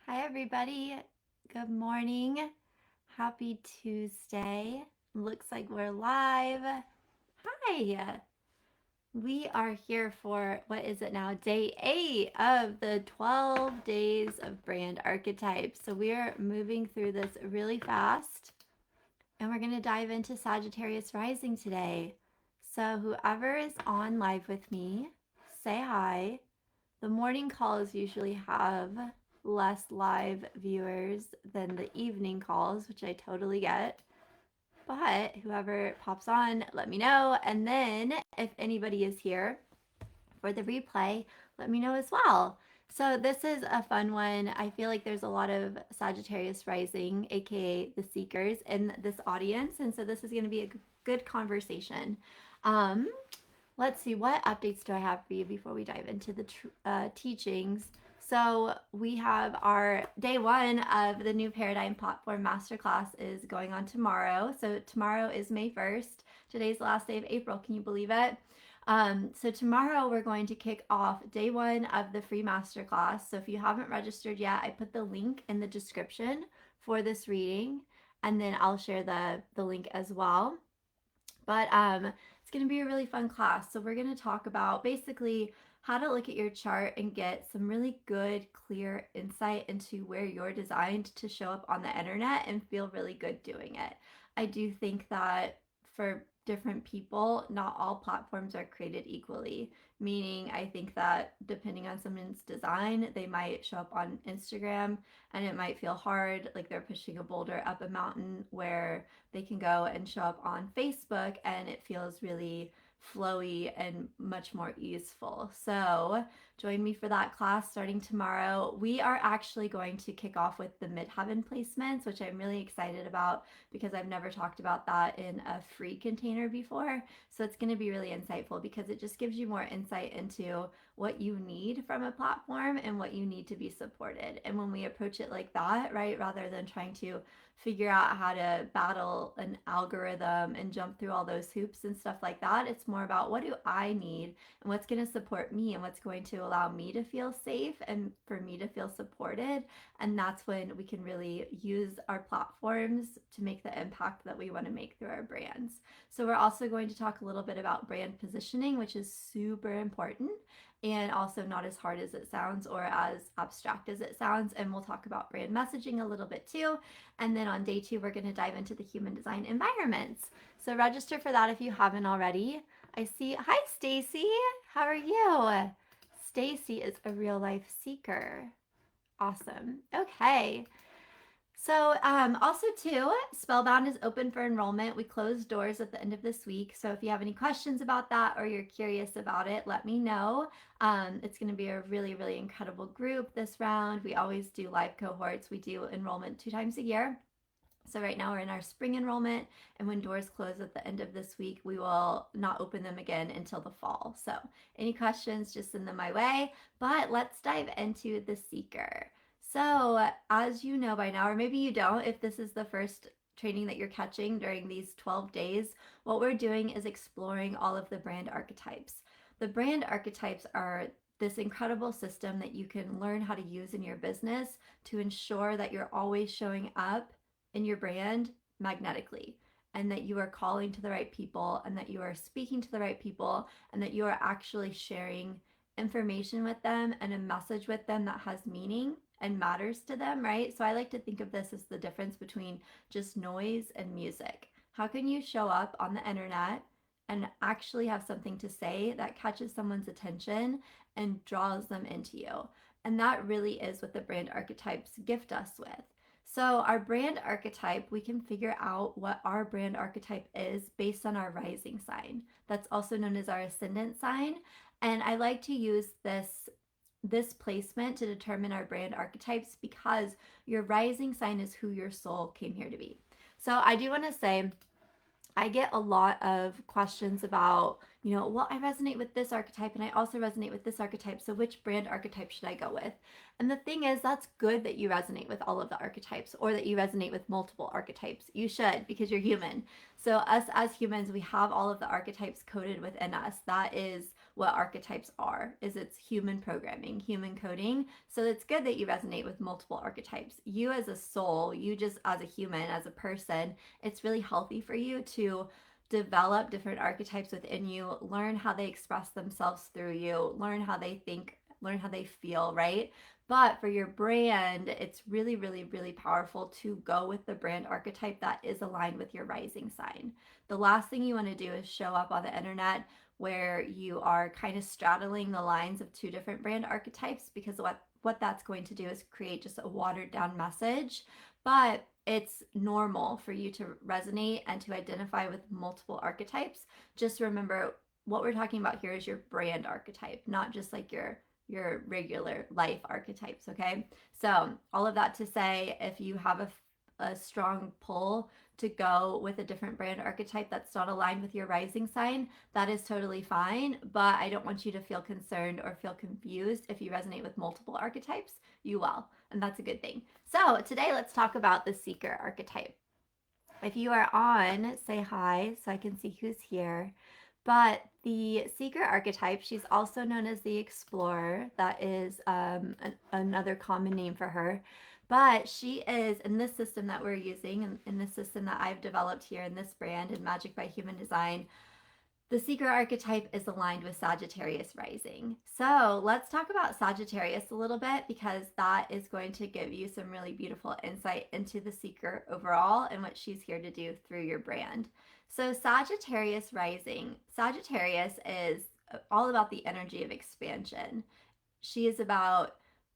Hi, everybody. Good morning. Happy Tuesday. Looks like we're live. Hi. We are here for what is it now? Day 8 of the 12 days of brand archetypes. So we are moving through this really fast and we're going to dive into Sagittarius rising today. So, whoever is on live with me, say hi. The morning calls usually have less live viewers than the evening calls, which I totally get. But whoever pops on, let me know. And then if anybody is here for the replay, let me know as well. So this is a fun one. I feel like there's a lot of Sagittarius rising, aka the seekers, in this audience. And so this is going to be a good conversation. Um, Let's see, what updates do I have for you before we dive into the teachings? So we have our day 1 of the new Paradigm Platform Masterclass is going on tomorrow. So tomorrow is May 1st. Today's the last day of April. Can you believe it? So tomorrow we're going to kick off day 1 of the free masterclass. So if you haven't registered yet, I put the link in the description for this reading, and then I'll share the link as well. But it's going to be a really fun class. So we're going to talk about basically how to look at your chart and get some really good, clear insight into where you're designed to show up on the internet and feel really good doing it. I do think that for different people, not all platforms are created equally. Meaning, I think that depending on someone's design, they might show up on Instagram and it might feel hard, like they're pushing a boulder up a mountain, where they can go and show up on Facebook and it feels really flowy and much more easeful. So join me for that class starting tomorrow. We are actually going to kick off with the midheaven placements, which I'm really excited about because I've never talked about that in a free container before. So it's going to be really insightful because it just gives you more insight into what you need from a platform and what you need to be supported. And when we approach it like that, right, rather than trying to figure out how to battle an algorithm and jump through all those hoops and stuff like that. It's more about what do I need and what's going to support me and what's going to allow me to feel safe and for me to feel supported. And that's when we can really use our platforms to make the impact that we want to make through our brands. So we're also going to talk a little bit about brand positioning, which is super important and also not as hard as it sounds or as abstract as it sounds. And we'll talk about brand messaging a little bit too. And then on day 2, we're going to dive into the human design environments. So register for that if you haven't already. I see. Hi, Stacy. How are you? Stacy is a real life seeker. Awesome. Okay. So, also too, Spellbound is open for enrollment. We close doors at the end of this week. So if you have any questions about that or you're curious about it, let me know. It's going to be a really, really incredible group this round. We always do live cohorts. We do enrollment 2 times a year. So right now we're in our spring enrollment, and when doors close at the end of this week, we will not open them again until the fall. So any questions, just send them my way. But let's dive into the seeker. So as you know by now, or maybe you don't, if this is the first training that you're catching during these 12 days, what we're doing is exploring all of the brand archetypes. The brand archetypes are this incredible system that you can learn how to use in your business to ensure that you're always showing up in your brand magnetically, and that you are calling to the right people and that you are speaking to the right people and that you are actually sharing information with them and a message with them that has meaning and matters to them, right? So I like to think of this as the difference between just noise and music. How can you show up on the internet and actually have something to say that catches someone's attention and draws them into you? And that really is what the brand archetypes gift us with. So, our brand archetype, we can figure out what our brand archetype is based on our rising sign. That's also known as our ascendant sign. And I like to use this placement to determine our brand archetypes because your rising sign is who your soul came here to be. So, I do want to say I get a lot of questions about, well, I resonate with this archetype and I also resonate with this archetype. So which brand archetype should I go with? And the thing is, that's good that you resonate with all of the archetypes or that you resonate with multiple archetypes. You should, because you're human. So us as humans, we have all of the archetypes coded within us. That is what archetypes are, is it's human programming, human coding. So it's good that you resonate with multiple archetypes. You as a soul, you just as a human, as a person, it's really healthy for you to develop different archetypes within you, learn how they express themselves through you, learn how they think, learn how they feel, right? But for your brand, it's really, really, really powerful to go with the brand archetype that is aligned with your rising sign. The last thing you want to do is show up on the internet where you are kind of straddling the lines of two different brand archetypes, because what that's going to do is create just a watered down message. But it's normal for you to resonate and to identify with multiple archetypes. Just remember, what we're talking about here is your brand archetype, not just like your regular life archetypes, okay? So all of that to say, if you have a strong pull to go with a different brand archetype that's not aligned with your rising sign, that is totally fine. But I don't want you to feel concerned or feel confused. If you resonate with multiple archetypes, you will, and that's a good thing. So today let's talk about the seeker archetype. If you are on, say hi so I can see who's here. But the seeker archetype, she's also known as the explorer. That is another common name for her. But she is, in this system that we're using, in this system that I've developed here in this brand, in Magic by Human Design, the seeker archetype is aligned with Sagittarius rising. So let's talk about Sagittarius a little bit, because that is going to give you some really beautiful insight into the seeker overall and what she's here to do through your brand. So Sagittarius rising, Sagittarius is all about the energy of expansion. She is about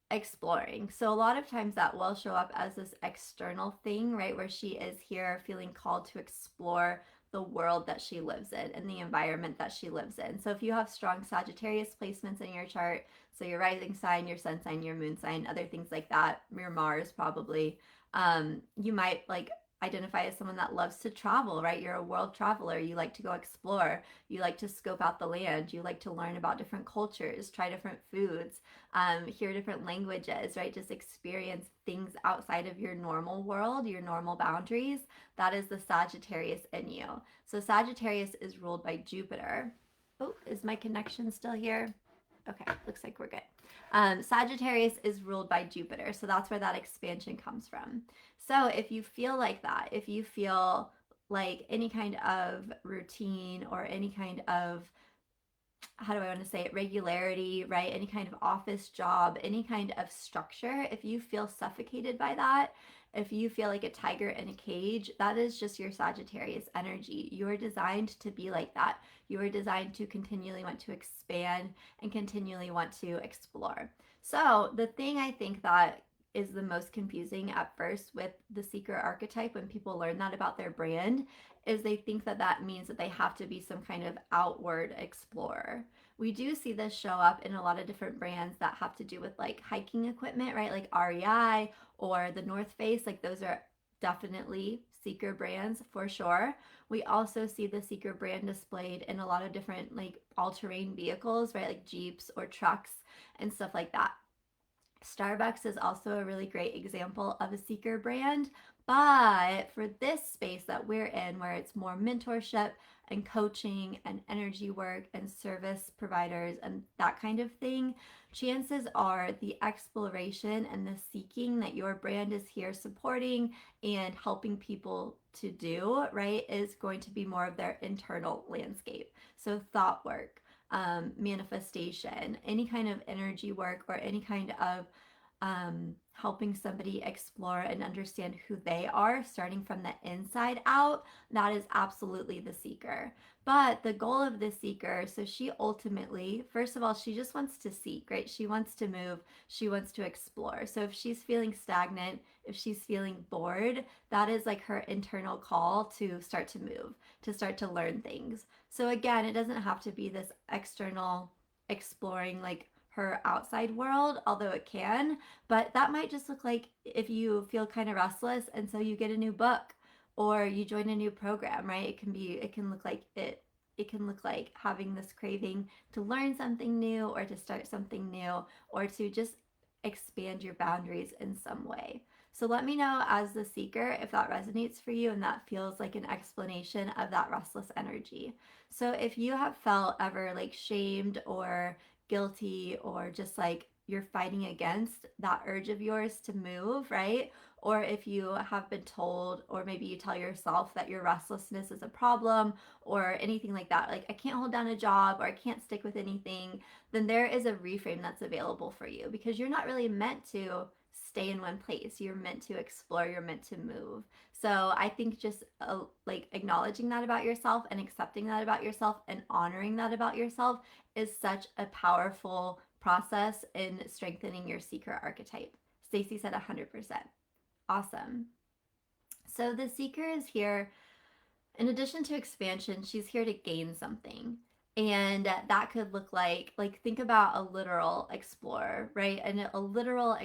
exploring. So a lot of times that will show up as this external thing, right? Where she is here feeling called to explore the world that she lives in and the environment that she lives in. So if you have strong Sagittarius placements in your chart, so your rising sign, your sun sign, your moon sign, other things like that, your Mars probably, you might like identify as someone that loves to travel, right? You're a world traveler. You like to go explore. You like to scope out the land. You like to learn about different cultures, try different foods, hear different languages, right? Just experience things outside of your normal world, your normal boundaries. That is the Sagittarius in you. So Sagittarius is ruled by Jupiter. Oh, is my connection still here? Okay, looks like we're good. Sagittarius is ruled by Jupiter, so that's where that expansion comes from. So if you feel like that, if you feel like any kind of routine or any kind of, how do I want to say it, regularity, right? Any kind of office job, any kind of structure, if you feel suffocated by that, if you feel like a tiger in a cage, that is just your Sagittarius energy. You are designed to be like that. You are designed to continually want to expand and continually want to explore. So the thing I think that is the most confusing at first with the seeker archetype, when people learn that about their brand, is they think that that means that they have to be some kind of outward explorer. We do see this show up in a lot of different brands that have to do with like hiking equipment, right? Like REI or the North Face. Like those are definitely seeker brands for sure. We also see the seeker brand displayed in a lot of different like all-terrain vehicles, right? Like Jeeps or trucks and stuff like that. Starbucks is also a really great example of a seeker brand. But for this space that we're in, where it's more mentorship and coaching and energy work and service providers and that kind of thing, chances are the exploration and the seeking that your brand is here supporting and helping people to do, right, is going to be more of their internal landscape. So thought work, manifestation, any kind of energy work, or any kind of helping somebody explore and understand who they are, starting from the inside out, that is absolutely the seeker. But the goal of the seeker, so she ultimately, first of all, she just wants to seek, right? She wants to move, she wants to explore. So if she's feeling stagnant, if she's feeling bored, that is like her internal call to start to move, to start to learn things. So again, it doesn't have to be this external exploring like her outside world, although it can, but that might just look like if you feel kind of restless and so you get a new book or you join a new program, right? It can look like it can look like having this craving to learn something new or to start something new or to just expand your boundaries in some way. So let me know as the seeker if that resonates for you and that feels like an explanation of that restless energy. So if you have felt ever like shamed or guilty or just like you're fighting against that urge of yours to move, right? Or if you have been told, or maybe you tell yourself that your restlessness is a problem or anything like that, like I can't hold down a job or I can't stick with anything, then there is a reframe that's available for you because you're not really meant to stay in one place. You're meant to explore, you're meant to move. So I think just like acknowledging that about yourself and accepting that about yourself and honoring that about yourself is such a powerful process in strengthening your seeker archetype. Stacy said 100%. Awesome. So the seeker is here in addition to expansion, she's here to gain something. And that could look like think about a literal explorer, right? And a literal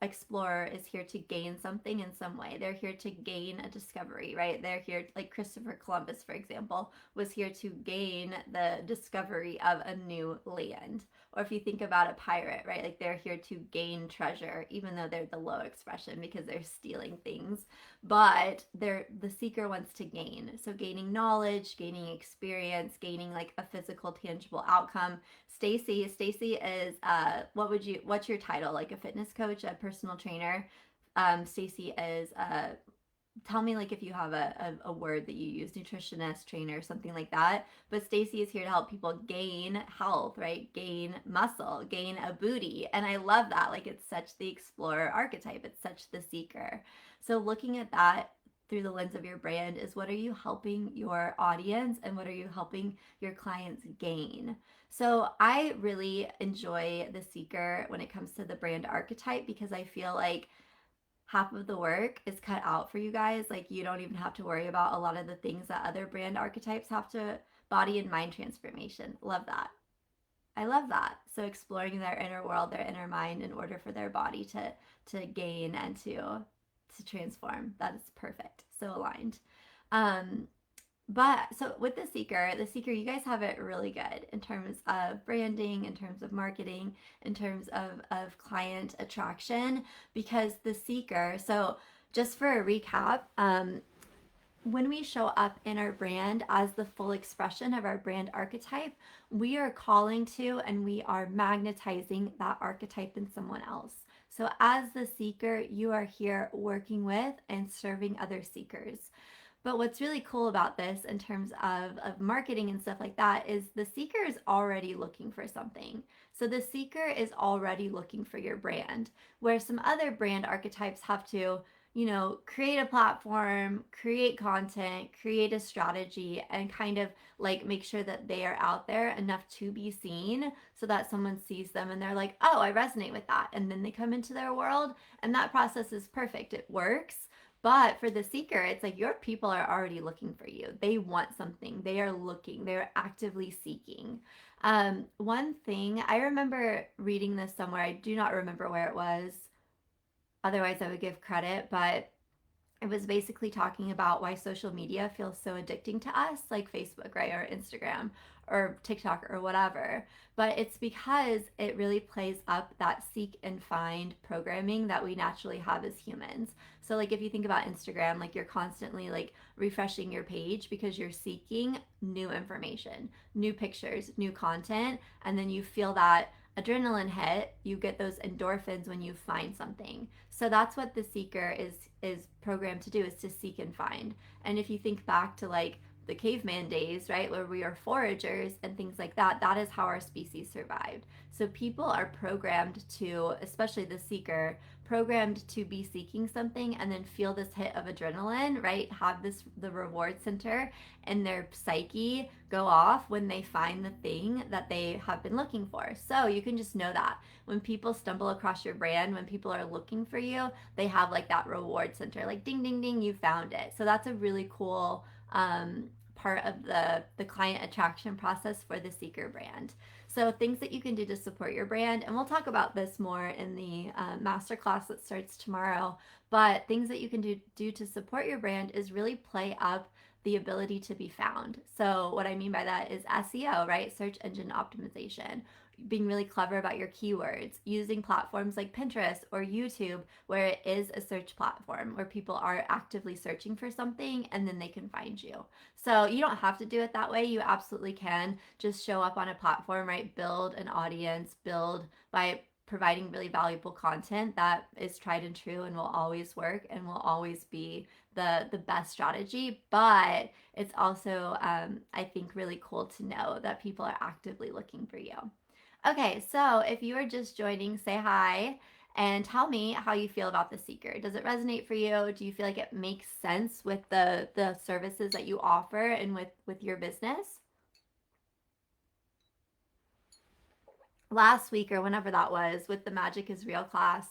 explorer is here to gain something in some way. They're here to gain a discovery, right? They're here, like Christopher Columbus, for example, was here to gain the discovery of a new land. Or if you think about a pirate, right? Like they're here to gain treasure, even though they're the low expression because they're stealing things. But the seeker wants to gain. So gaining knowledge, gaining experience, gaining like a physical, tangible outcome. Stacy is what's your title? Like a fitness coach, a personal trainer? Stacy is tell me like if you have a word that you use, nutritionist, trainer, something like that. But Stacy is here to help people gain health, right? Gain muscle, gain a booty. And I love that. Like it's such the explorer archetype. It's such the seeker. So looking at that through the lens of your brand is what are you helping your audience and what are you helping your clients gain? So I really enjoy the seeker when it comes to the brand archetype because I feel like half of the work is cut out for you guys. Like you don't even have to worry about a lot of the things that other brand archetypes have to body and mind transformation. Love that. I love that. So exploring their inner world, their inner mind in order for their body to gain and to transform. That is perfect. So aligned. Um but so with the seeker, you guys have it really good in terms of branding, in terms of marketing, in terms of client attraction, because the seeker, so just for a recap, when we show up in our brand as the full expression of our brand archetype, we are calling to and we are magnetizing that archetype in someone else. So as the seeker, you are here working with and serving other seekers. But what's really cool about this in terms of marketing and stuff like that is the seeker is already looking for something. So the seeker is already looking for your brand, where some other brand archetypes have to, create a platform, create content, create a strategy, and kind of like make sure that they are out there enough to be seen so that someone sees them and they're like, oh, I resonate with that. And then they come into their world, and that process is perfect. It works. But for the seeker, it's like your people are already looking for you. They want something. They are looking. They're actively seeking. One thing, I remember reading this somewhere. I do not remember where it was. Otherwise, I would give credit. But it was basically talking about why social media feels so addicting to us, like Facebook, right? Or Instagram or TikTok or whatever. But it's because it really plays up that seek and find programming that we naturally have as humans. So like if you think about Instagram, like you're constantly like refreshing your page because you're seeking new information, new pictures, new content, and then you feel that adrenaline hit, you get those endorphins when you find something. So that's what the seeker is programmed to do, is to seek and find. And if you think back to like the caveman days, right, where we are foragers and things like that, that is how our species survived. So people are programmed to, especially the seeker, programmed to be seeking something and then feel this hit of adrenaline, right? Have the reward center in their psyche go off when they find the thing that they have been looking for. So you can just know that when people stumble across your brand, when people are looking for you, they have like that reward center, like ding, ding, ding, you found it. So that's a really cool part of the client attraction process for the seeker brand. So things that you can do to support your brand, and we'll talk about this more in the masterclass that starts tomorrow, but things that you can do to support your brand is really play up the ability to be found. So what I mean by that is SEO, right? Search engine optimization. being really clever about your keywords, using platforms like Pinterest or YouTube, where it is a search platform where people are actively searching for something and then they can find you. So you don't have to do it that way. You absolutely can just show up on a platform, right? Build an audience, build by providing really valuable content that is tried and true and will always work and will always be the best strategy. But it's also, I think, really cool to know that people are actively looking for you. Okay, so if you are just joining, say hi and tell me how you feel about The Seeker. Does it resonate for you? Do you feel like it makes sense with the services that you offer and with your business? Last week or whenever that was with the Magic is Real class,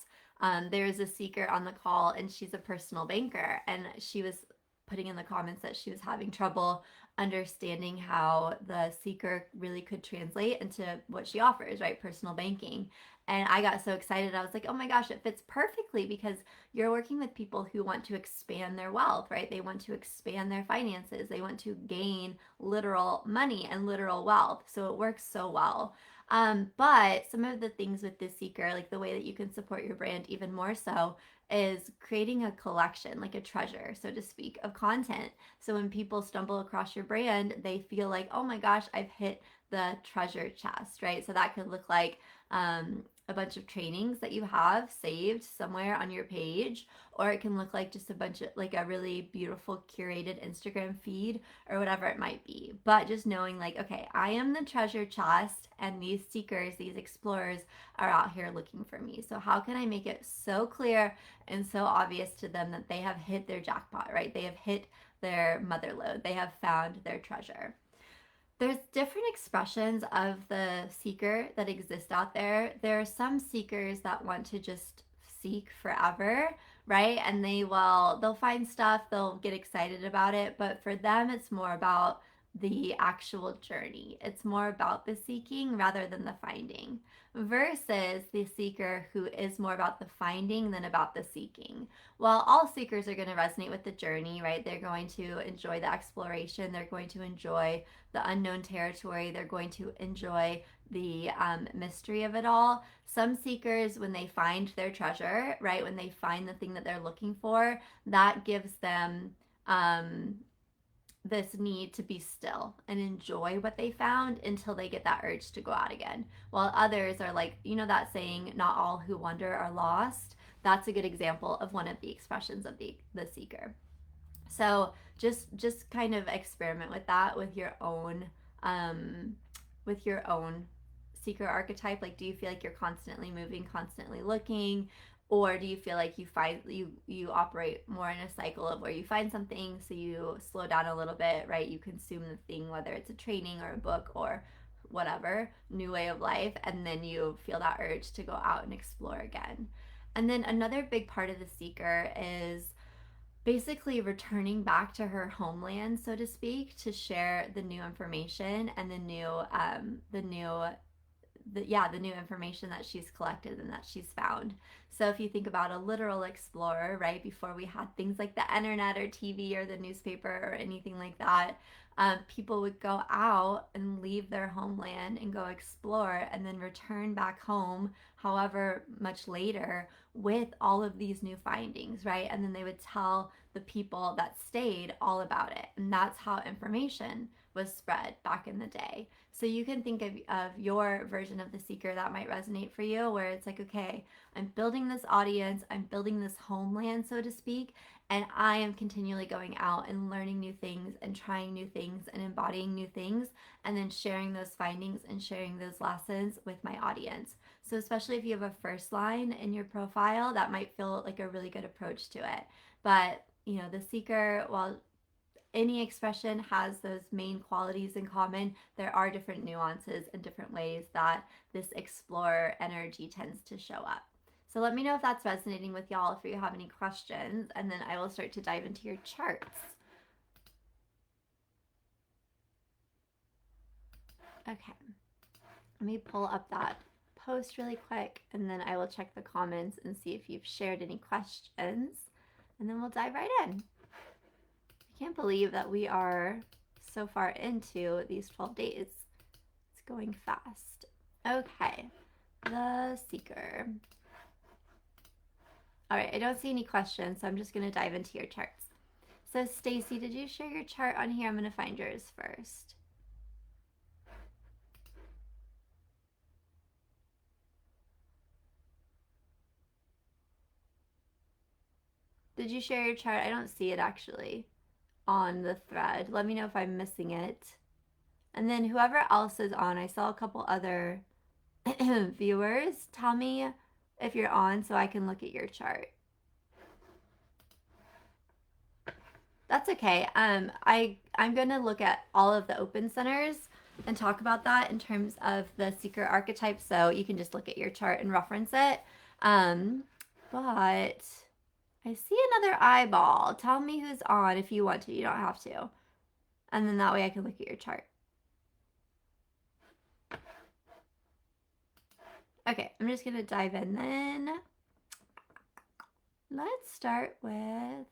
there's a seeker on the call and she's a personal banker, and she was putting in the comments that she was having trouble understanding how the seeker really could translate into what she offers, right? Personal banking. And I got so excited. I was like, oh my gosh, it fits perfectly because you're working with people who want to expand their wealth, right? They want to expand their finances. They want to gain literal money and literal wealth. So it works so well. But some of the things with the seeker, like the way that you can support your brand even more so, is creating a collection, like a treasure, so to speak, of content. So when people stumble across your brand, they feel like, oh my gosh, I've hit the treasure chest, right? So that could look like a bunch of trainings that you have saved somewhere on your page, or it can look like just a bunch of like a really beautiful curated Instagram feed or whatever it might be. But just knowing like, okay, I am the treasure chest and these seekers, these explorers are out here looking for me. So how can I make it so clear and so obvious to them that they have hit their jackpot, right? They have hit their mother lode. They have found their treasure. There's different expressions of the seeker that exist out there. There are some seekers that want to just seek forever, right? And they'll find stuff, they'll get excited about it, but for them it's more about the actual journey. It's more about the seeking rather than the finding, versus the seeker who is more about the finding than about the seeking. While all seekers are going to resonate with the journey, right? They're going to enjoy the exploration, they're going to enjoy the unknown territory, they're going to enjoy the mystery of it all. Some seekers, when they find their treasure, right, when they find the thing that they're looking for, that gives them this need to be still and enjoy what they found until they get that urge to go out again. While others are like, you know, that saying, not all who wander are lost. That's a good example of one of the expressions of the seeker. So just kind of experiment with that um, with your own seeker archetype. Like, do you feel like you're constantly moving, constantly looking, or do you feel like you operate more in a cycle of where you find something, so you slow down a little bit, right? You consume the thing, whether it's a training or a book or whatever new way of life, and then you feel that urge to go out and explore again. And then another big part of the seeker is basically returning back to her homeland, so to speak, to share the new information and the new information that she's collected and that she's found. So if you think about a literal explorer, right, before we had things like the internet or TV or the newspaper or anything like that, people would go out and leave their homeland and go explore and then return back home however much later with all of these new findings, right? And then they would tell the people that stayed all about it. And that's how information was spread back in the day. So you can think of your version of the seeker that might resonate for you, where it's like, okay, I'm building this audience, I'm building this homeland, so to speak, and I am continually going out and learning new things and trying new things and embodying new things, and then sharing those findings and sharing those lessons with my audience. So especially if you have a first line in your profile, that might feel like a really good approach to it. But you know, the seeker, while any expression has those main qualities in common, there are different nuances and different ways that this explorer energy tends to show up. So let me know if that's resonating with y'all, if you have any questions, and then I will start to dive into your charts. Okay, let me pull up that post really quick, and then I will check the comments and see if you've shared any questions, and then we'll dive right in. I can't believe that we are so far into these 12 days. It's going fast. Okay, the Seeker. All right, I don't see any questions, so I'm just going to dive into your charts. So Stacy, did you share your chart on here? I'm going to find yours first. Did you share your chart? I don't see it actually on the thread. Let me know if I'm missing it. And then whoever else is on, I saw a couple other viewers. Tell me if you're on so I can look at your chart. That's okay. I'm going to look at all of the open centers and talk about that in terms of the Seeker archetype. So you can just look at your chart and reference it. But I see another eyeball. Tell me who's on if you want to. You don't have to. And then that way I can look at your chart. Okay, I'm just going to dive in then. Let's start with, let's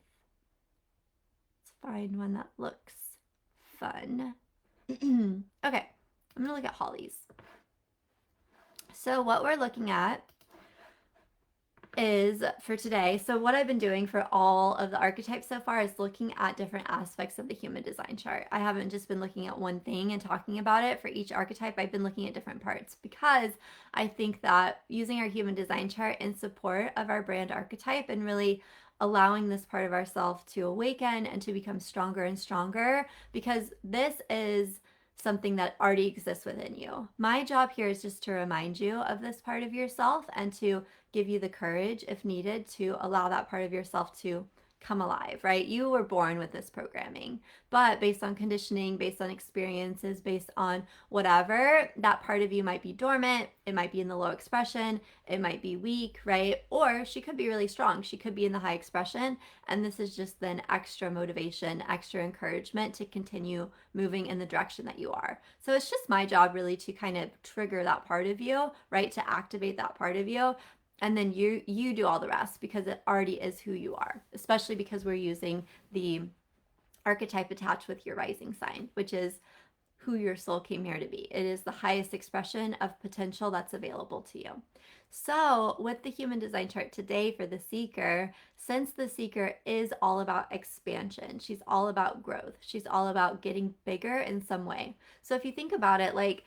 find one that looks fun. Okay, I'm going to look at Holly's. So what we're looking at is for today. So what I've been doing for all of the archetypes so far is looking at different aspects of the human design chart. I haven't just been looking at one thing and talking about it. For each archetype, I've been looking at different parts because I think that using our human design chart in support of our brand archetype and really allowing this part of ourselves to awaken and to become stronger and stronger, because this is something that already exists within you. My job here is just to remind you of this part of yourself and to give you the courage, if needed, to allow that part of yourself to come alive, right? You were born with this programming, but based on conditioning, based on experiences, based on whatever, that part of you might be dormant, it might be in the low expression, it might be weak, right? Or she could be really strong, she could be in the high expression, and this is just then extra motivation, extra encouragement to continue moving in the direction that you are. So it's just my job really to kind of trigger that part of you, right? To activate that part of you. And then you do all the rest because it already is who you are, especially because we're using the archetype attached with your rising sign, which is who your soul came here to be. It is the highest expression of potential that's available to you. So with the human design chart today for the Seeker, since the Seeker is all about expansion, she's all about growth, she's all about getting bigger in some way. So if you think about it, like,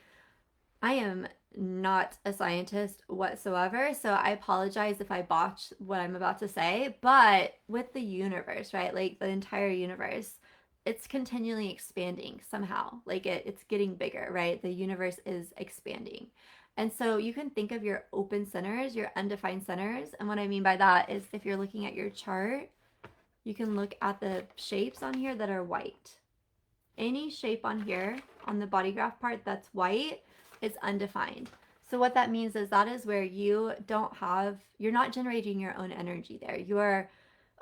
I am not a scientist whatsoever, so I apologize if I botch what I'm about to say, but with the universe, right? Like the entire universe, it's continually expanding somehow. Like it's getting bigger, right? The universe is expanding. And so you can think of your open centers, your undefined centers. And what I mean by that is if you're looking at your chart, you can look at the shapes on here that are white. Any shape on here on the body graph part that's white is undefined. So what that means is that is where you're not generating your own energy there. You are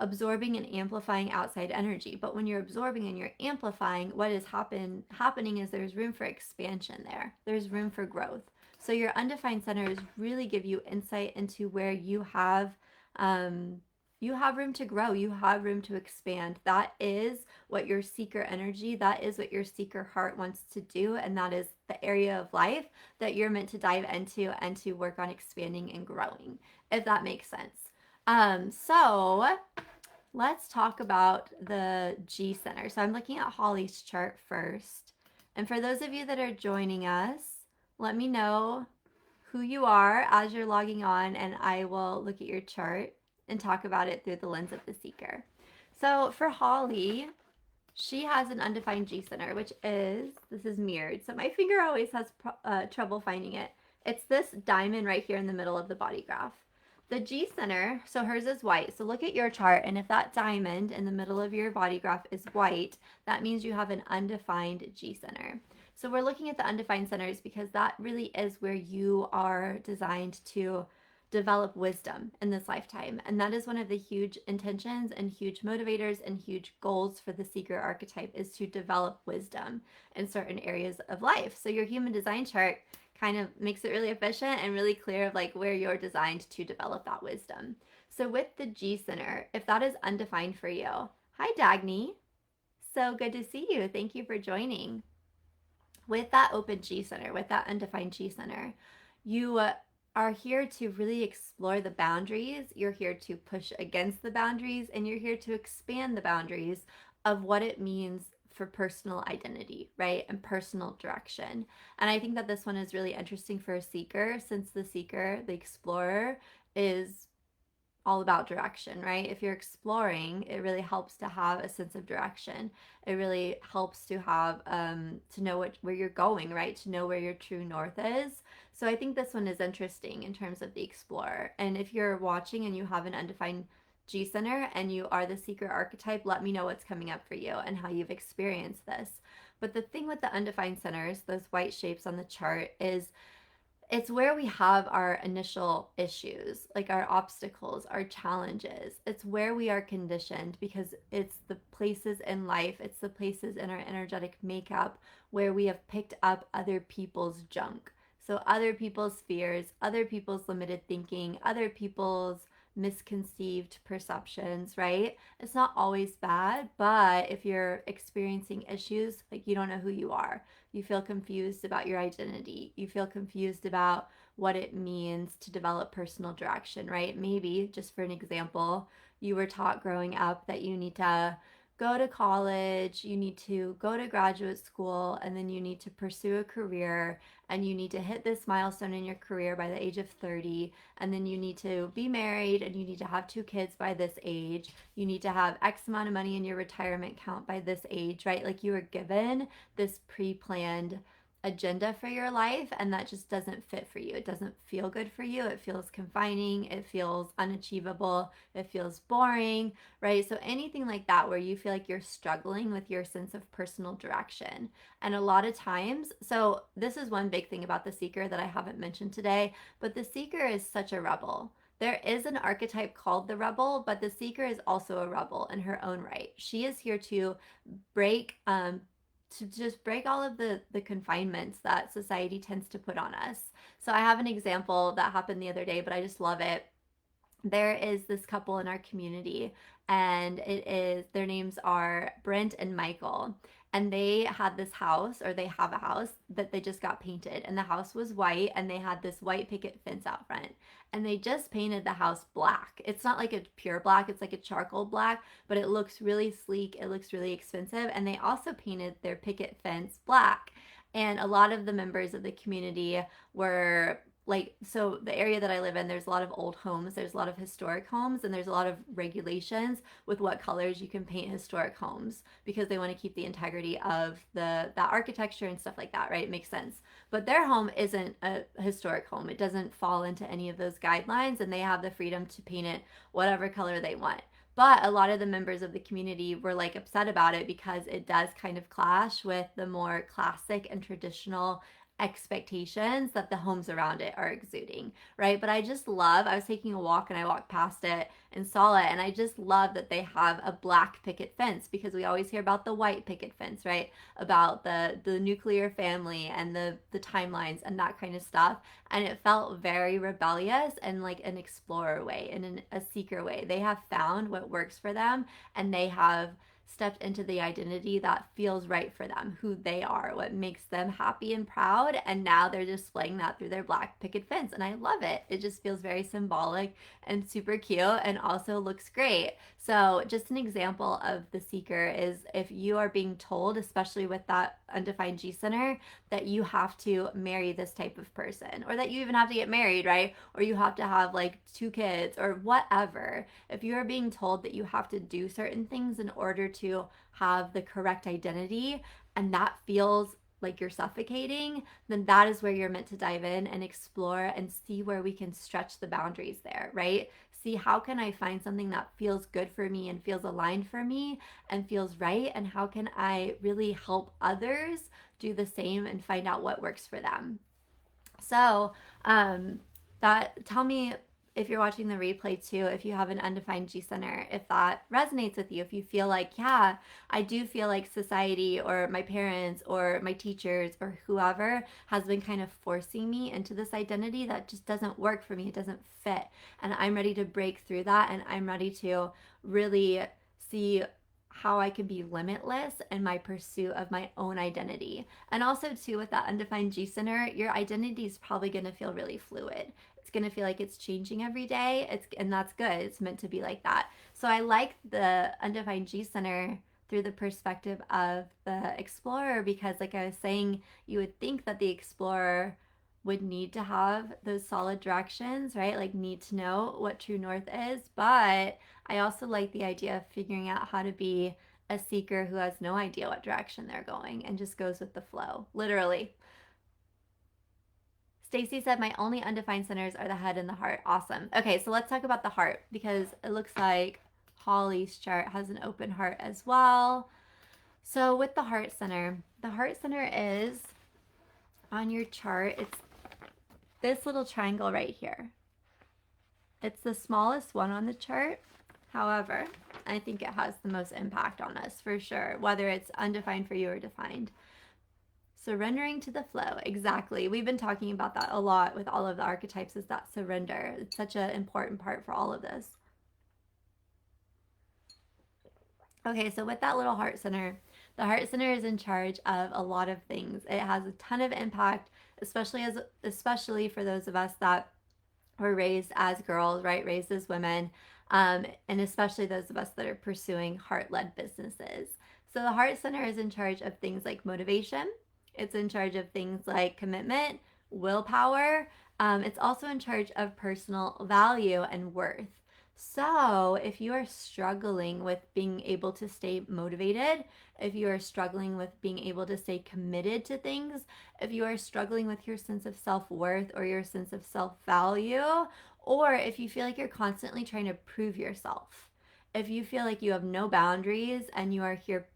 absorbing and amplifying outside energy. But when you're absorbing and you're amplifying, what is happening is there's room for expansion there. There's room for growth. So your undefined centers really give you insight into where you have room to grow. You have room to expand. That is what your Seeker energy, that is what your Seeker heart wants to do. And that is the area of life that you're meant to dive into and to work on expanding and growing, if that makes sense. So let's talk about the G Center. So I'm looking at Holly's chart first. And for those of you that are joining us, let me know who you are as you're logging on, and I will look at your chart and talk about it through the lens of the Seeker. So for Holly, she has an undefined G Center, which is, this is mirrored. So my finger always has trouble finding it. It's this diamond right here in the middle of the body graph. The G Center, so hers is white. So look at your chart, and if that diamond in the middle of your body graph is white, that means you have an undefined G Center. So we're looking at the undefined centers because that really is where you are designed to develop wisdom in this lifetime. And that is one of the huge intentions and huge motivators and huge goals for the Seeker archetype, is to develop wisdom in certain areas of life. So your human design chart kind of makes it really efficient and really clear of like where you're designed to develop that wisdom. So with the G Center, if that is undefined for you, hi Dagny. So good to see you. Thank you for joining. With that open G Center, with that undefined G Center, You are here to really explore the boundaries. You're here to push against the boundaries, and you're here to expand the boundaries of what it means for personal identity, right? And personal direction. And I think that this one is really interesting for a seeker, since the seeker, the explorer, is all about direction, right? If you're exploring, it really helps to have a sense of direction. It really helps to have to know where you're going, right? To know where your true north is. So I think this one is interesting in terms of the explorer. And if you're watching and you have an undefined G center and you are the seeker archetype, let me know what's coming up for you and how you've experienced this. But the thing with the undefined centers, those white shapes on the chart, is it's where we have our initial issues, like our obstacles, our challenges. It's where we are conditioned because it's the places in life, it's the places in our energetic makeup where we have picked up other people's junk. So, other people's fears, other people's limited thinking, other people's misconceived perceptions, right? It's not always bad, but if you're experiencing issues, like you don't know who you are, you feel confused about your identity. You feel confused about what it means to develop personal direction, right? Maybe, just for an example, you were taught growing up that you need to go to college, you need to go to graduate school, and then you need to pursue a career, and you need to hit this milestone in your career by the age of 30, and then you need to be married, and you need to have 2 kids by this age. You need to have X amount of money in your retirement account by this age, right? Like you were given this pre-planned agenda for your life, and that just doesn't fit for you. It doesn't feel good for you. It feels confining, it feels unachievable, it feels boring, right? So anything like that where you feel like you're struggling with your sense of personal direction. And a lot of times, so this is one big thing about the seeker that I haven't mentioned today, but the seeker is such a rebel. There is an archetype called the rebel, but the seeker is also a rebel in her own right. She is here break to just break all of the confinements that society tends to put on us. So I have an example that happened the other day, but I just love it. There is this couple in our community, and their names are Brent and Michael, and they had this house, or they have a house that they just got painted, and the house was white, and they had this white picket fence out front, and they just painted the house black. It's not like a pure black, it's like a charcoal black, but it looks really sleek, it looks really expensive. And they also painted their picket fence black, and a lot of the members of the community were like, so the area that I live in, there's a lot of old homes, there's a lot of historic homes, and there's a lot of regulations with what colors you can paint historic homes because they want to keep the integrity of the architecture and stuff like that, right? It makes sense. But their home isn't a historic home. It doesn't fall into any of those guidelines, and they have the freedom to paint it whatever color they want. But a lot of the members of the community were like upset about it because it does kind of clash with the more classic and traditional expectations that the homes around it are exuding, right? But I just love, I was taking a walk and I walked past it and saw it, and I just love that they have a black picket fence, because we always hear about the white picket fence, right? About the nuclear family and the timelines and that kind of stuff. And it felt very rebellious and like an explorer way and a seeker way. They have found what works for them, and they have stepped into the identity that feels right for them, who they are, what makes them happy and proud. And now they're displaying that through their black picket fence. And I love it. It just feels very symbolic and super cute, and also looks great. So, just an example of the seeker is if you are being told, especially with that undefined G center, that you have to marry this type of person, or that you even have to get married, right? Or you have to have like 2 kids or whatever. If you are being told that you have to do certain things in order to have the correct identity, and that feels like you're suffocating, then that is where you're meant to dive in and explore and see where we can stretch the boundaries there, right? See, how can I find something that feels good for me and feels aligned for me and feels right? And how can I really help others do the same and find out what works for them? So, that tell me if you're watching the replay too, if you have an undefined G center, if that resonates with you, if you feel like, yeah, I do feel like society or my parents or my teachers or whoever has been kind of forcing me into this identity that just doesn't work for me, it doesn't fit. And I'm ready to break through that, and I'm ready to really see how I can be limitless in my pursuit of my own identity. And also, too, with that undefined G center, your identity is probably going to feel really fluid. It's going to feel like it's changing every day. And that's good. It's meant to be like that. So I like the undefined G center through the perspective of the explorer, because, like I was saying, you would think that the explorer would need to have those solid directions, right? Like, need to know what true north is. But I also like the idea of figuring out how to be a seeker who has no idea what direction they're going and just goes with the flow, literally. Stacy said, my only undefined centers are the head and the heart. Awesome. Okay, so let's talk about the heart, because it looks like Holly's chart has an open heart as well. So with the heart center is on your chart. It's this little triangle right here. It's the smallest one on the chart. However, I think it has the most impact on us for sure, whether it's undefined for you or defined. Surrendering to the flow. Exactly. We've been talking about that a lot with all of the archetypes, is that surrender. It's such an important part for all of this. Okay, so with that little heart center, the heart center is in charge of a lot of things. It has a ton of impact, especially for those of us that were raised as girls, right? Raised as women, and especially those of us that are pursuing heart-led businesses. So the heart center is in charge of things like motivation. It's in charge of things like commitment, willpower. It's also in charge of personal value and worth. So, if you are struggling with being able to stay motivated, if you are struggling with being able to stay committed to things, if you are struggling with your sense of self-worth or your sense of self-value, or if you feel like you're constantly trying to prove yourself, if you feel like you have no boundaries and you are here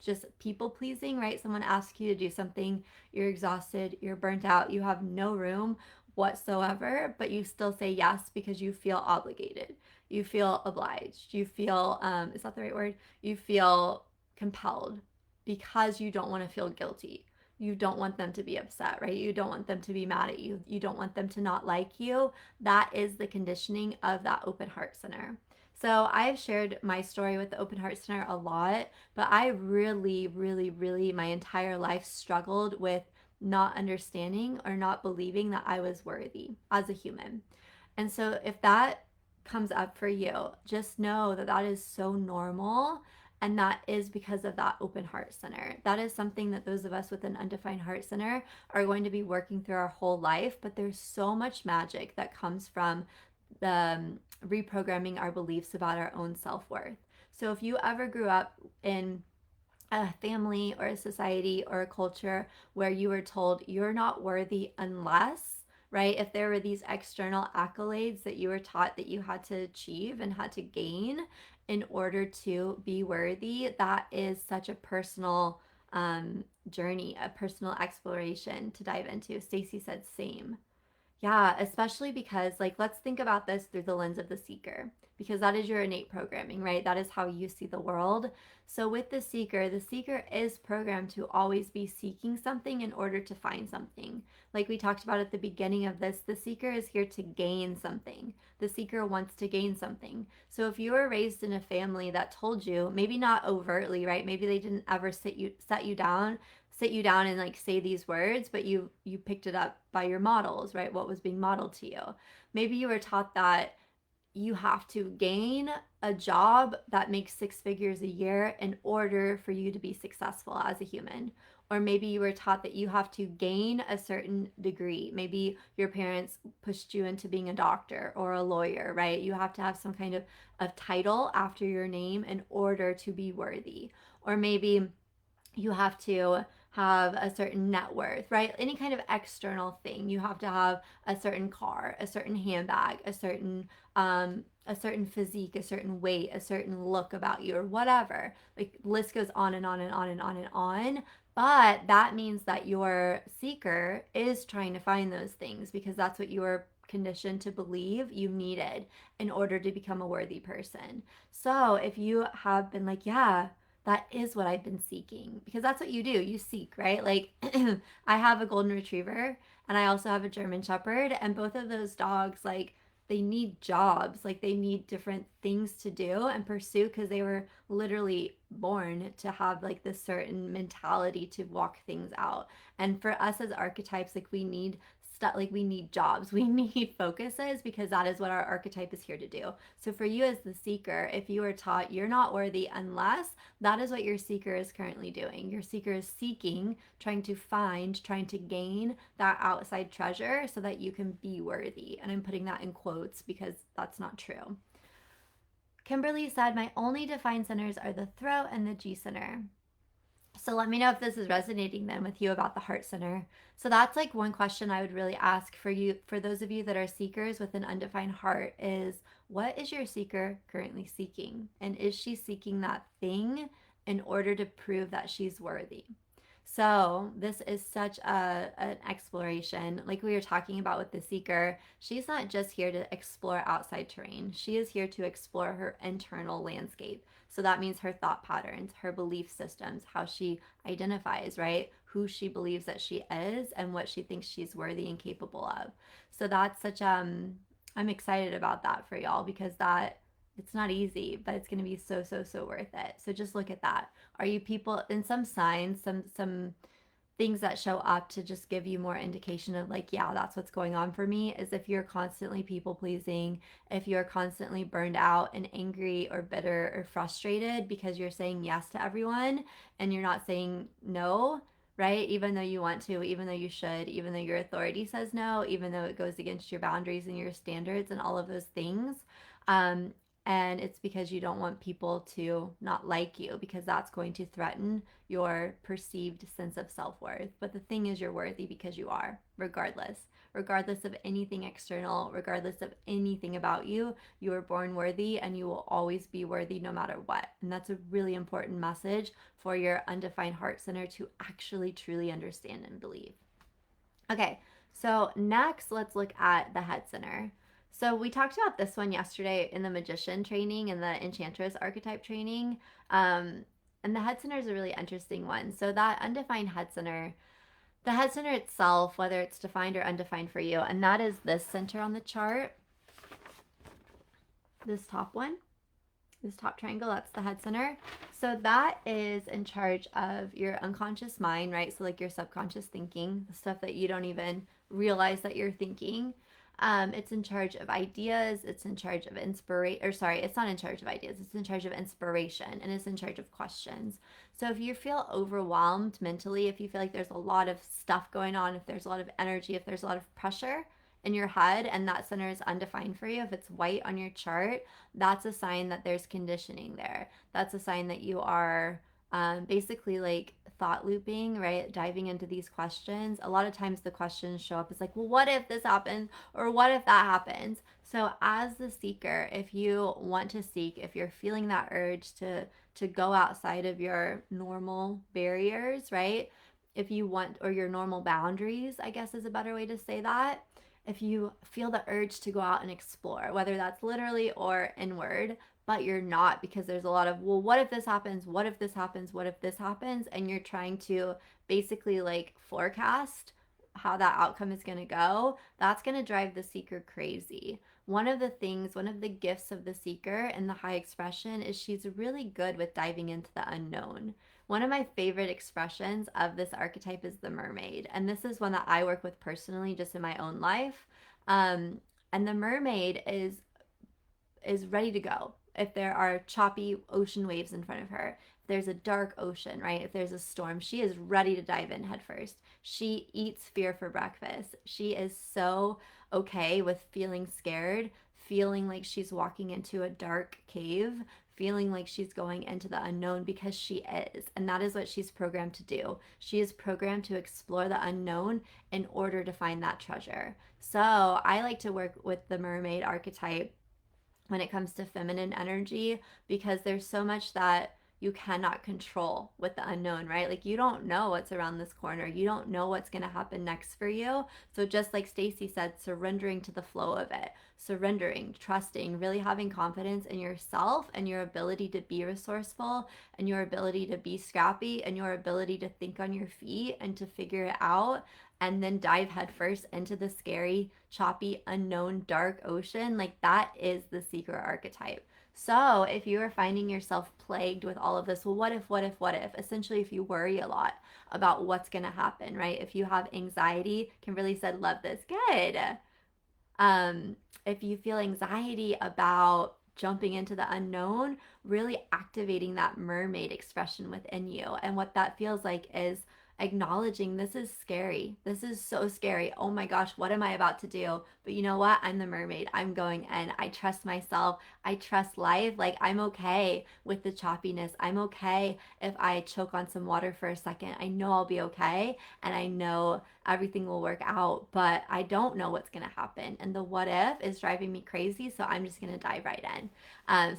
just people pleasing, right? Someone asks you to do something, you're exhausted, you're burnt out, you have no room whatsoever, but you still say yes because you feel obligated, you feel obliged, you feel, is that the right word? You feel compelled because you don't want to feel guilty. You don't want them to be upset, right? You don't want them to be mad at you. You don't want them to not like you. That is the conditioning of that open heart center. So I've shared my story with the open heart center a lot, but I really, really, really, my entire life struggled with not understanding or not believing that I was worthy as a human. And so if that comes up for you, just know that that is so normal. And that is because of that open heart center. That is something that those of us with an undefined heart center are going to be working through our whole life. But there's so much magic that comes from the reprogramming our beliefs about our own self-worth. So if you ever grew up in a family or a society or a culture where you were told you're not worthy unless, right? If there were these external accolades that you were taught that you had to achieve and had to gain in order to be worthy, that is such a personal journey, a personal exploration to dive into. Stacy said same. Yeah, especially because, like, let's think about this through the lens of the seeker, because that is your innate programming, right? That is how you see the world. So, with the seeker is programmed to always be seeking something in order to find something. Like we talked about at the beginning of this, the seeker is here to gain something. The seeker wants to gain something. So, if you were raised in a family that told you, maybe not overtly, right? Maybe they didn't ever sit you down and like say these words, but you picked it up by your models, right? What was being modeled to you. Maybe you were taught that you have to gain a job that makes 6 figures a year in order for you to be successful as a human. Or maybe you were taught that you have to gain a certain degree. Maybe your parents pushed you into being a doctor or a lawyer, right? You have to have some kind of title after your name in order to be worthy. Or maybe you have to have a certain net worth, right? Any kind of external thing. You have to have a certain car, a certain handbag, a certain physique, a certain weight, a certain look about you, or whatever. Like, list goes on and on and on and on and on. But that means that your seeker is trying to find those things because that's what you were conditioned to believe you needed in order to become a worthy person. So if you have been like, yeah, that is what I've been seeking, because that's what you do. You seek, right? Like, I have a golden retriever and I also have a German shepherd, and both of those dogs, like, they need jobs, like they need different things to do and pursue because they were literally born to have like this certain mentality to walk things out. And for us as archetypes, like we need stuff, like we need jobs, we need focuses, because that is what our archetype is here to do. So for you as the seeker, if you are taught you're not worthy unless, that is what your seeker is currently doing. Your seeker is seeking, trying to find, trying to gain that outside treasure so that you can be worthy. And I'm putting that in quotes because that's not true. Kimberly said, my only defined centers are the throat and the G center. So let me know if this is resonating then with you about the heart center. So that's like one question I would really ask for you, for those of you that are seekers with an undefined heart, is what is your seeker currently seeking? And is she seeking that thing in order to prove that she's worthy? So this is such an exploration. Like we were talking about with the seeker, she's not just here to explore outside terrain. She is here to explore her internal landscape. So that means her thought patterns, her belief systems, how she identifies, right? Who she believes that she is and what she thinks she's worthy and capable of. So that's such I'm excited about that for y'all, because that it's not easy, but it's going to be so worth it. So just look at that. Are you people in some signs, some things that show up to just give you more indication of like, yeah, that's what's going on for me, is if you're constantly people pleasing, if you're constantly burned out and angry or bitter or frustrated because you're saying yes to everyone and you're not saying no, right? Even though you want to, even though you should, even though your authority says no, even though it goes against your boundaries and your standards and all of those things. Um, and it's because you don't want people to not like you, because that's going to threaten your perceived sense of self-worth. But the thing is, you're worthy because you are, regardless of anything external, regardless of anything about you. You were born worthy and you will always be worthy no matter what. And that's a really important message for your undefined heart center to actually truly understand and believe. Okay, so next let's look at the head center. So we talked about this one yesterday in the magician training and the enchantress archetype training. And the head center is a really interesting one. So that undefined head center, the head center itself, whether it's defined or undefined for you, and that is this center on the chart, this top one, this top triangle, that's the head center. So that is in charge of your unconscious mind, right? So like your subconscious thinking, the stuff that you don't even realize that you're thinking. It's in charge of ideas. It's in charge of inspiration, or sorry, it's not in charge of ideas. It's in charge of inspiration, and it's in charge of questions. So if you feel overwhelmed mentally, if you feel like there's a lot of stuff going on, if there's a lot of energy, if there's a lot of pressure in your head and that center is undefined for you, if it's white on your chart, that's a sign that there's conditioning there. That's a sign that you are basically like thought looping, right? Diving into these questions. A lot of times the questions show up as like, well, what if this happens? Or what if that happens? So as the seeker, if you want to seek, if you're feeling that urge to go outside of your normal barriers, right? If you want, or your normal boundaries, I guess is a better way to say that. If you feel the urge to go out and explore, whether that's literally or inward, but you're not, because there's a lot of, well, what if this happens? What if this happens? What if this happens? And you're trying to basically like forecast how that outcome is going to go. That's going to drive the seeker crazy. One of the gifts of the seeker and the high expression is she's really good with diving into the unknown. One of my favorite expressions of this archetype is the mermaid. And this is one that I work with personally just in my own life. And the mermaid is ready to go. If there are choppy ocean waves in front of her, if there's a dark ocean, right? If there's a storm, she is ready to dive in head first. She eats fear for breakfast. She is so okay with feeling scared, feeling like she's walking into a dark cave, feeling like she's going into the unknown, because she is. And that is what she's programmed to do. She is programmed to explore the unknown in order to find that treasure. So I like to work with the mermaid archetype when it comes to feminine energy, because there's so much that you cannot control with the unknown, right? Like you don't know what's around this corner. You don't know what's going to happen next for you. So just like Stacy said, surrendering to the flow of it, surrendering, trusting, really having confidence in yourself and your ability to be resourceful and your ability to be scrappy and your ability to think on your feet and to figure it out. and then dive headfirst into the scary, choppy, unknown, dark ocean, like that is the seeker archetype. So if you are finding yourself plagued with all of this, well, what if, what if, what if? Essentially, if you worry a lot about what's going to happen, right? If you have anxiety, Kimberly said, love this. Good. Um, if you feel anxiety about jumping into the unknown, really activating that mermaid expression within you. And what that feels like is acknowledging this is scary. This is so scary. Oh my gosh, what am I about to do? But you know what? I'm the mermaid. I'm going in. I trust myself. I trust life. Like I'm okay with the choppiness. I'm okay if I choke on some water for a second. I know I'll be okay. And I know everything will work out, but I don't know what's going to happen. And the what if is driving me crazy. So I'm just going to dive right in.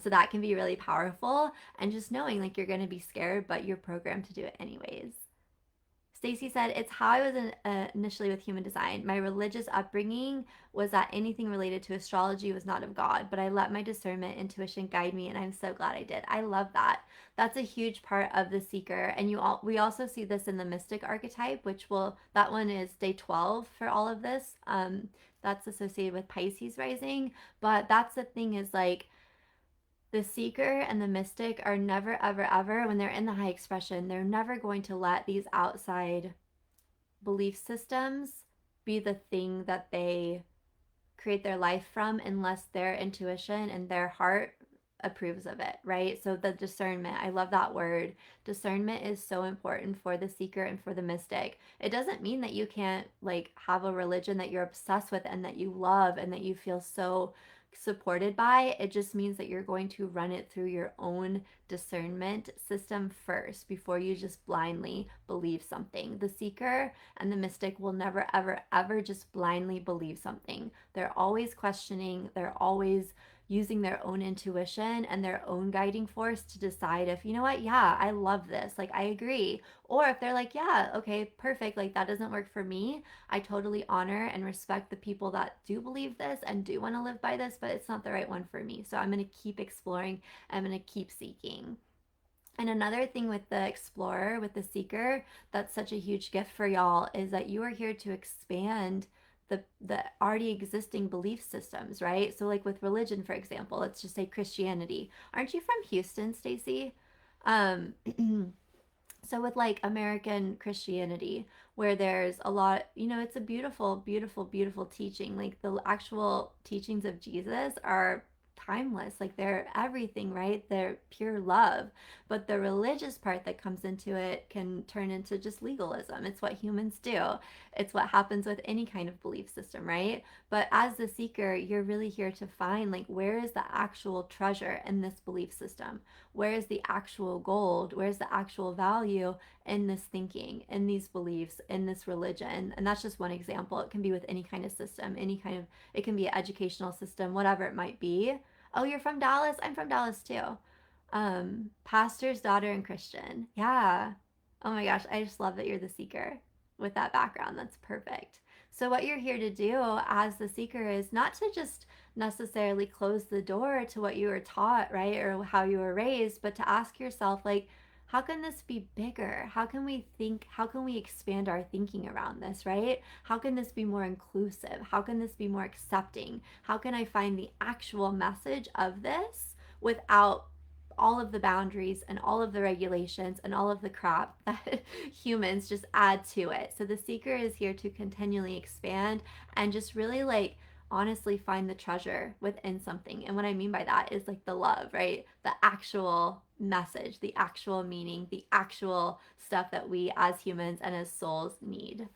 So that can be really powerful. And just knowing like you're going to be scared, but you're programmed to do it anyways. Stacy said, it's how I was initially with human design. My religious upbringing was that anything related to astrology was not of God, but I let my discernment, intuition guide me, and I'm so glad I did. I love that. That's a huge part of the seeker. And we also see this in the mystic archetype, that one is day 12 for all of this. That's associated with Pisces rising. But that's the thing is like, the seeker and the mystic are never, ever, ever, when they're in the high expression, they're never going to let these outside belief systems be the thing that they create their life from unless their intuition and their heart approves of it, right? So the discernment, I love that word. Discernment is so important for the seeker and for the mystic. It doesn't mean that you can't like have a religion that you're obsessed with and that you love and that you feel so supported by. It just means that you're going to run it through your own discernment system first before you just blindly believe something. The seeker and the mystic will never, ever, ever just blindly believe something. They're always questioning, they're always using their own intuition and their own guiding force to decide if, you know what, yeah, I love this, like I agree. Or if they're like, yeah, okay, perfect, like that doesn't work for me. I totally honor and respect the people that do believe this and do want to live by this, but it's not the right one for me. So I'm going to keep exploring, I'm going to keep seeking. And another thing with the explorer, with the seeker, that's such a huge gift for y'all is that you are here to expand the already existing belief systems, right? So like with religion, for example, let's just say Christianity. Aren't you from Houston, Stacy? Um, so with like American Christianity, where there's a lot, it's a beautiful, beautiful, beautiful teaching. Like the actual teachings of Jesus are timeless, like they're everything, right? They're pure love. But the religious part that comes into it can turn into just legalism. It's what humans do. It's what happens with any kind of belief system, right? But as the seeker, you're really here to find like where is the actual treasure in this belief system? Where is the actual gold? Where's the actual value in this thinking, in these beliefs, in this religion? And that's just one example. It can be with any kind of system, it can be an educational system, whatever it might be. Oh, you're from Dallas? I'm from Dallas too. Pastor's daughter and Christian. Yeah. Oh my gosh, I just love that you're the seeker with that background. That's perfect. So, what you're here to do as the seeker is not to just necessarily close the door to what you were taught, right? Or how you were raised, but to ask yourself, like, how can this be bigger? How can we think? How can we expand our thinking around this, right? How can this be more inclusive? How can this be more accepting? How can I find the actual message of this without all of the boundaries and all of the regulations and all of the crap that humans just add to it? So the seeker is here to continually expand and just really like honestly find the treasure within something. And what I mean by that is like the love, right? The actual message, the actual meaning, the actual stuff that we as humans and as souls need.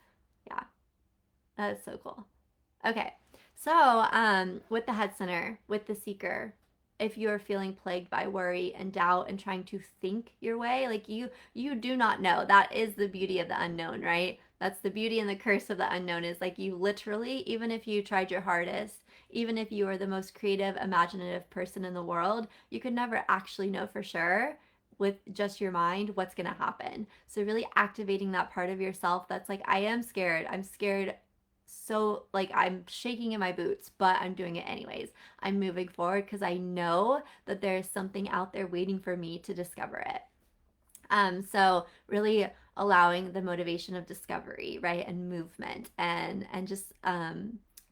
Yeah, that is so cool. Okay, so with the head center, with the seeker, if you're feeling plagued by worry and doubt and trying to think your way, like you do not know. That is the beauty of the unknown, right? That's the beauty and the curse of the unknown is like you literally, even if you tried your hardest, even if you are the most creative, imaginative person in the world, you could never actually know for sure with just your mind what's going to happen. So really activating that part of yourself that's like, I am scared. I'm scared, so like I'm shaking in my boots, but I'm doing it anyways. I'm moving forward because I know that there's something out there waiting for me to discover it. So really allowing the motivation of discovery, right? And movement and just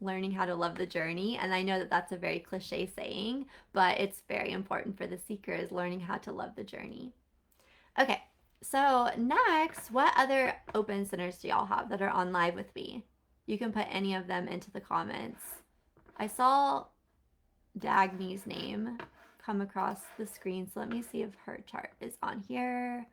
learning how to love the journey. And I know that that's a very cliche saying, but it's very important for the seeker is learning how to love the journey. Okay, so next, what other open centers do y'all have that are on live with me? You can put any of them into the comments. I saw Dagny's name come across the screen, so let me see if her chart is on here.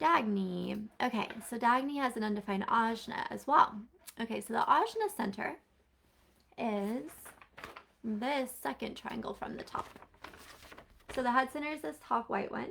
Dagny. Okay, so Dagny has an undefined ajna as well. Okay, so the ajna center is this second triangle from the top. So the head center is this top white one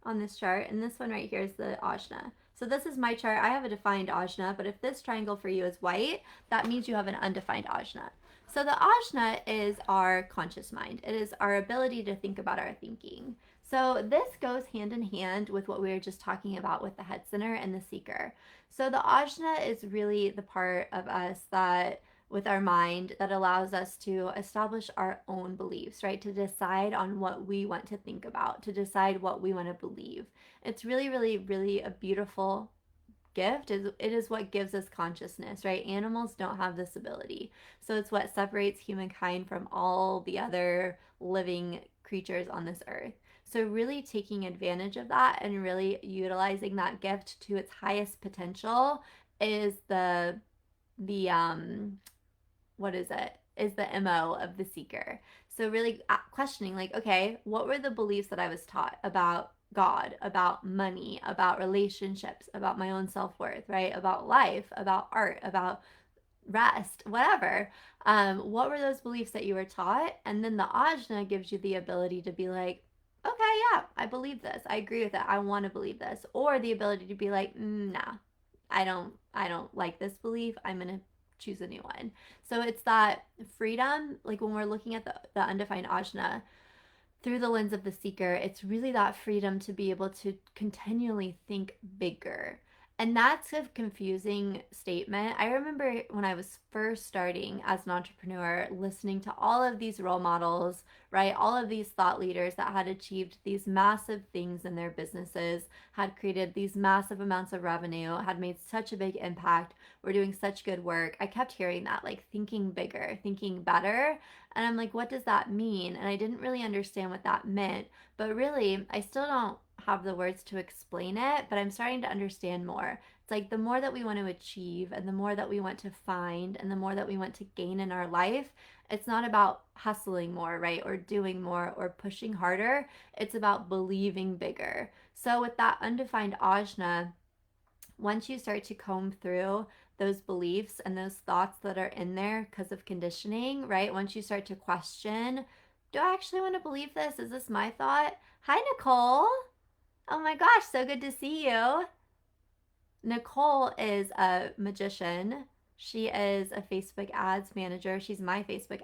on this chart, and this one right here is the ajna. So this is my chart. I have a defined ajna, but if this triangle for you is white, that means you have an undefined ajna. So the ajna is our conscious mind. It is our ability to think about our thinking. So this goes hand in hand with what we were just talking about with the head center and the seeker. So the ajna is really the part of us that with our mind that allows us to establish our own beliefs, right? To decide on what we want to think about, to decide what we want to believe. It's really, really, really a beautiful gift. It is what gives us consciousness, right? Animals don't have this ability. So it's what separates humankind from all the other living creatures on this earth. So really taking advantage of that and really utilizing that gift to its highest potential is the what is it? Is the MO of the seeker. So really questioning like, okay, what were the beliefs that I was taught about God, about money, about relationships, about my own self-worth, right? About life, about art, about rest, whatever. What were those beliefs that you were taught? And then the ajna gives you the ability to be like, okay, yeah, I believe this. I agree with it. I want to believe this. Or the ability to be like, nah, I don't like this belief. I'm going to choose a new one. So it's that freedom, like when we're looking at the undefined ajna through the lens of the seeker, it's really that freedom to be able to continually think bigger. And that's a confusing statement. I remember when I was first starting as an entrepreneur, listening to all of these role models, right? All of these thought leaders that had achieved these massive things in their businesses, had created these massive amounts of revenue, had made such a big impact, were doing such good work. I kept hearing that, like thinking bigger, thinking better. And I'm like, what does that mean? And I didn't really understand what that meant. But really, I still don't have the words to explain it, but I'm starting to understand more. It's like the more that we want to achieve and the more that we want to find and the more that we want to gain in our life, it's not about hustling more, right? Or doing more or pushing harder. It's about believing bigger. So with that undefined ajna, once you start to comb through those beliefs and those thoughts that are in there because of conditioning, right? Once you start to question, do I actually want to believe this? Is this my thought? Hi, Nicole. Oh my gosh, so good to see you. Nicole is a magician. She is a Facebook ads manager. She's my Facebook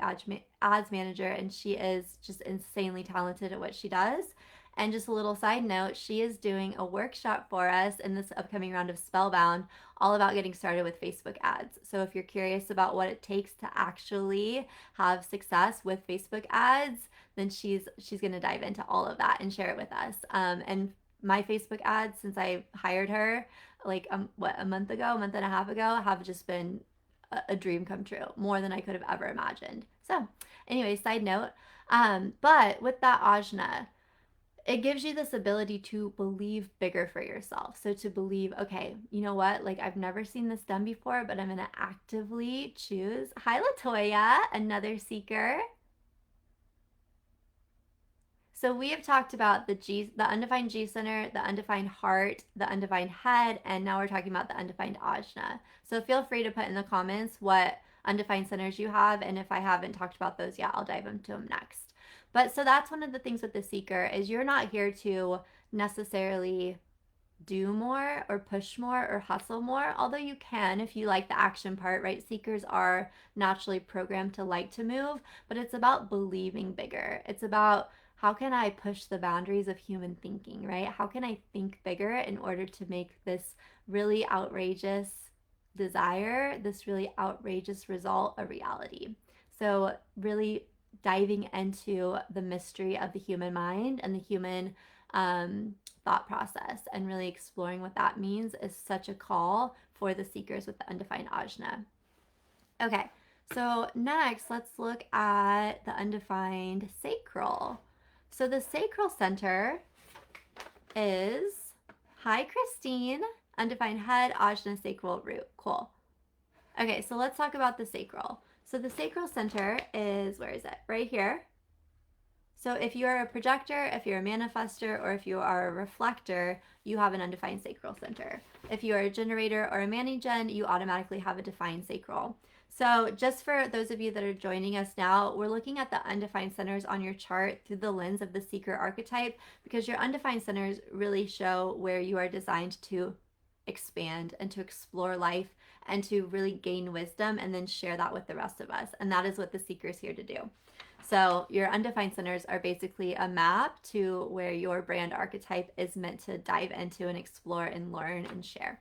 ads manager, and she is just insanely talented at what she does. And just a little side note, she is doing a workshop for us in this upcoming round of Spellbound, all about getting started with Facebook ads. So if you're curious about what it takes to actually have success with Facebook ads, then she's going to dive into all of that and share it with us. And my Facebook ads, since I hired her, like a month ago, a month and a half ago, have just been a dream come true, more than I could have ever imagined. So anyway, side note, but with that ajna, it gives you this ability to believe bigger for yourself. So to believe, okay, you know what? Like I've never seen this done before, but I'm going to actively choose. Hi, Latoya, another seeker. So we have talked about the undefined G center, the undefined heart, the undefined head, and now we're talking about the undefined ajna. So feel free to put in the comments what undefined centers you have, and if I haven't talked about those yet, I'll dive into them next. But so that's one of the things with the seeker is you're not here to necessarily do more or push more or hustle more, although you can if you like the action part, right? Seekers are naturally programmed to like to move, but it's about believing bigger. It's about how can I push the boundaries of human thinking, right? How can I think bigger in order to make this really outrageous desire, this really outrageous result a reality? So really diving into the mystery of the human mind and the human thought process, and really exploring what that means is such a call for the seekers with the undefined ajna. Okay, so next let's look at the undefined sacral. So the sacral center is, hi Christine, undefined head, ajna, sacral, root. Cool. Okay, so let's talk about the sacral. So the sacral center is, where is it? Right here. So if you are a projector, if you're a manifester, or if you are a reflector, you have an undefined sacral center. If you are a generator or a mani-gen, you automatically have a defined sacral. So just for those of you that are joining us now, we're looking at the undefined centers on your chart through the lens of the seeker archetype, because your undefined centers really show where you are designed to expand and to explore life and to really gain wisdom and then share that with the rest of us. And that is what the seeker is here to do. So your undefined centers are basically a map to where your brand archetype is meant to dive into and explore and learn and share.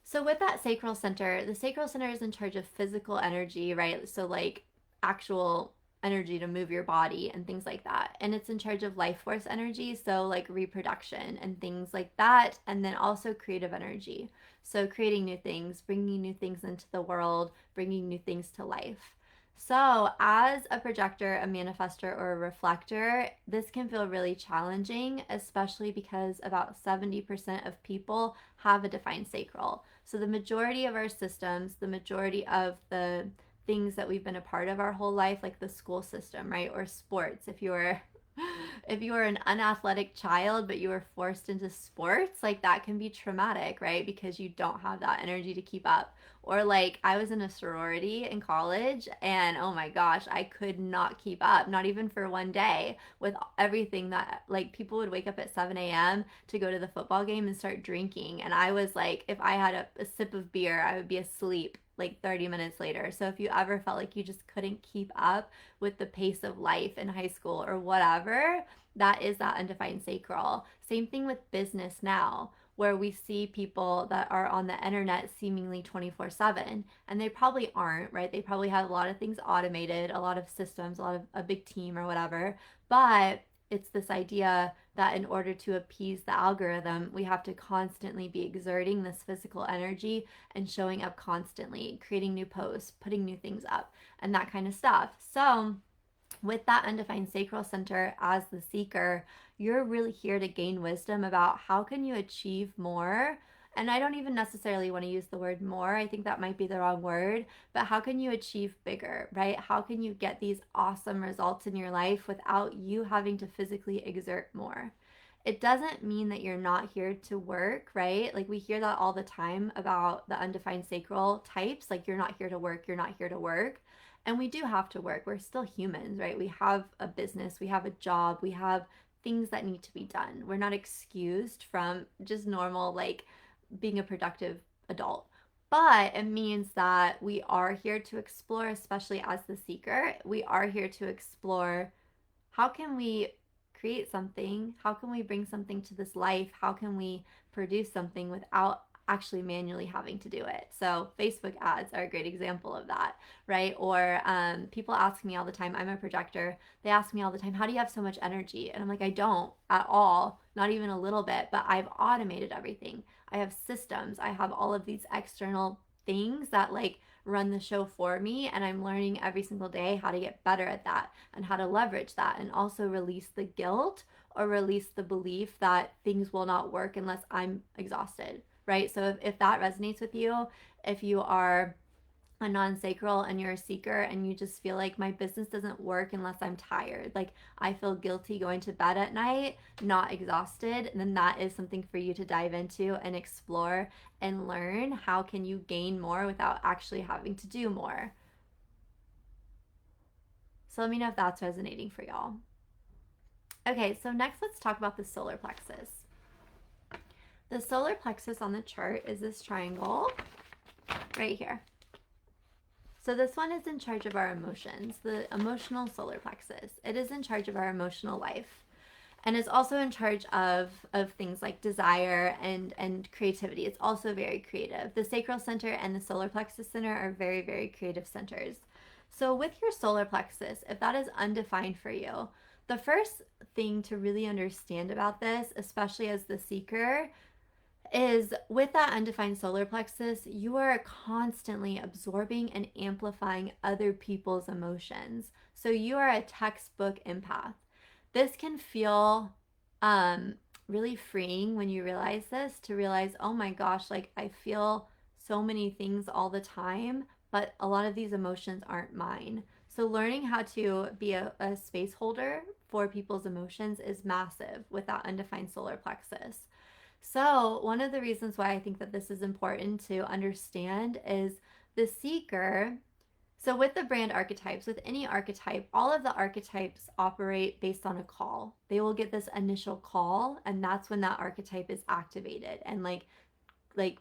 So with that sacral center, the sacral center is in charge of physical energy, right? So like actual energy to move your body and things like that. And it's in charge of life force energy, so like reproduction and things like that. And then also creative energy. So creating new things, bringing new things into the world, bringing new things to life. So, as a projector, a manifester, or a reflector, this can feel really challenging, especially because about 70% of people have a defined sacral. So, the majority of our systems, the majority of the things that we've been a part of our whole life, like the school system, right? Or sports, if you were an unathletic child but you were forced into sports, like that can be traumatic, right? Because you don't have that energy to keep up. Or like I was in a sorority in college and oh my gosh, I could not keep up, not even for one day, with everything that, like, people would wake up at 7 a.m. to go to the football game and start drinking. And I was like, if I had a sip of beer, I would be asleep like 30 minutes later. So if you ever felt like you just couldn't keep up with the pace of life in high school or whatever, that is that undefined sacral. Same thing with business now, where we see people that are on the internet seemingly 24/7, and they probably aren't, right? They probably have a lot of things automated, a lot of systems, a big team or whatever. But it's this idea that in order to appease the algorithm, we have to constantly be exerting this physical energy and showing up constantly, creating new posts, putting new things up, and that kind of stuff. So with that undefined sacral center as the seeker, you're really here to gain wisdom about how can you achieve more. And I don't even necessarily want to use the word more. I think that might be the wrong word, but how can you achieve bigger, right? How can you get these awesome results in your life without you having to physically exert more? It doesn't mean that you're not here to work, right? Like we hear that all the time about the undefined sacral types, like you're not here to work, you're not here to work. And we do have to work. We're still humans, right? We have a business, we have a job, we have things that need to be done. We're not excused from just normal, like being a productive adult. But it means that we are here to explore, especially as the seeker. We are here to explore how can we create something? How can we bring something to this life? How can we produce something without actually manually having to do it? So Facebook ads are a great example of that, right? Or people ask me all the time, I'm a projector, they ask me all the time, how do you have so much energy? And I'm like, I don't at all, not even a little bit, but I've automated everything. I have systems, I have all of these external things that like run the show for me, and I'm learning every single day how to get better at that and how to leverage that, and also release the guilt or release the belief that things will not work unless I'm exhausted, right? So if that resonates with you, if you are a non-sacral and you're a seeker and you just feel like my business doesn't work unless I'm tired, like I feel guilty going to bed at night, not exhausted, then that is something for you to dive into and explore and learn. How can you gain more without actually having to do more? So let me know if that's resonating for y'all. Okay, so next let's talk about the solar plexus. The solar plexus on the chart is this triangle right here. So this one is in charge of our emotions, the emotional solar plexus. It is in charge of our emotional life, and is also in charge of things like desire and creativity. It's also very creative. The sacral center and the solar plexus center are very, very creative centers. So with your solar plexus, if that is undefined for you, the first thing to really understand about this, especially as the seeker, is with that undefined solar plexus, you are constantly absorbing and amplifying other people's emotions. So you are a textbook empath. This can feel um, really freeing when you realize this, to realize, oh my gosh, like I feel so many things all the time, but a lot of these emotions aren't mine. So learning how to be a space holder for people's emotions is massive with that undefined solar plexus. So, one of the reasons why I think that this is important to understand is the seeker. So, with the brand archetypes, with any archetype, all of the archetypes operate based on a call. They will get this initial call, and that's when that archetype is activated and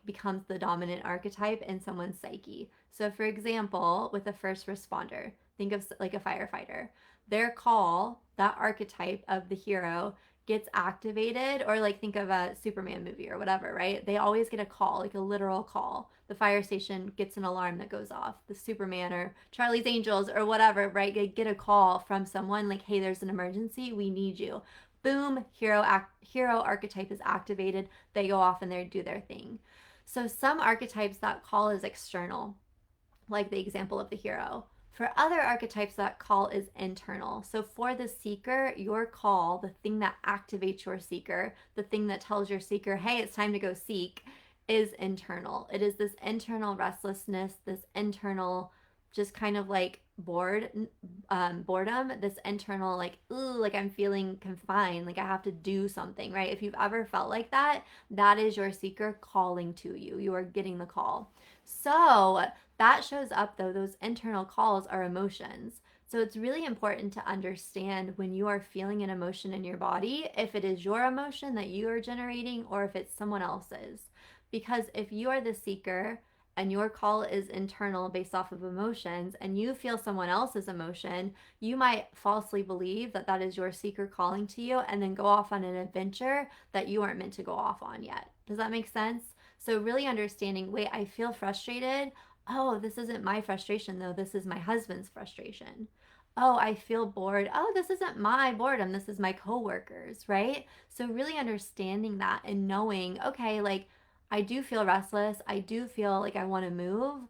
becomes the dominant archetype in someone's psyche. So for example, with a first responder, think of like a firefighter. Their call, that archetype of the hero, gets activated, or like think of a Superman movie or whatever, right? They always get a call, like a literal call. The fire station gets an alarm that goes off. The Superman or Charlie's Angels or whatever, right? They get a call from someone like, hey, there's an emergency, we need you. Boom, hero archetype is activated. They go off and they do their thing. So some archetypes, that call is external, like the example of the hero. For other archetypes, that call is internal. So for the seeker, your call, the thing that activates your seeker, the thing that tells your seeker, hey, it's time to go seek, is internal. It is this internal restlessness, this internal just kind of like boredom, this internal like, ooh, like I'm feeling confined, like I have to do something, right? If you've ever felt like that, that is your seeker calling to you. You are getting the call. So that shows up though, those internal calls are emotions. So it's really important to understand when you are feeling an emotion in your body, if it is your emotion that you are generating or if it's someone else's. Because if you are the seeker and your call is internal based off of emotions and you feel someone else's emotion, you might falsely believe that that is your seeker calling to you and then go off on an adventure that you aren't meant to go off on yet. Does that make sense? So really understanding, wait, I feel frustrated. Oh, this isn't my frustration though. This is my husband's frustration. Oh, I feel bored. Oh, this isn't my boredom. This is my coworkers, right? So really understanding that and knowing, okay, like I do feel restless. I do feel like I want to move.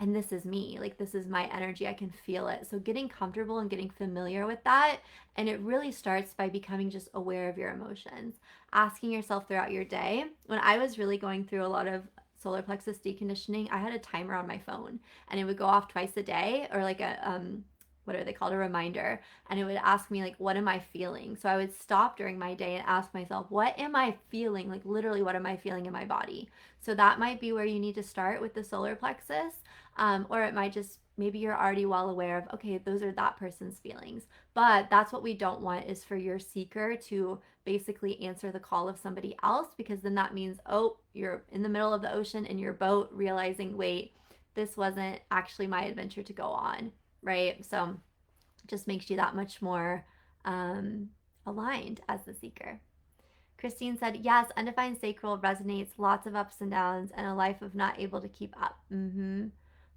And this is me. Like, this is my energy. I can feel it. So, getting comfortable and getting familiar with that. And it really starts by becoming just aware of your emotions, asking yourself throughout your day. When I was really going through a lot of solar plexus deconditioning, I had a timer on my phone and it would go off twice a day, or like what are they called, a reminder, and it would ask me like, what am I feeling? So I would stop during my day and ask myself, what am I feeling? Like literally, what am I feeling in my body? So that might be where you need to start with the solar plexus, or it might just, maybe you're already well aware of, okay, those are that person's feelings. But that's what we don't want, is for your seeker to basically answer the call of somebody else, because then that means, oh, you're in the middle of the ocean in your boat realizing, wait, this wasn't actually my adventure to go on, right? So just makes you that much more aligned as the seeker. Christine said, yes, undefined sacral resonates, lots of ups and downs, and a life of not able to keep up.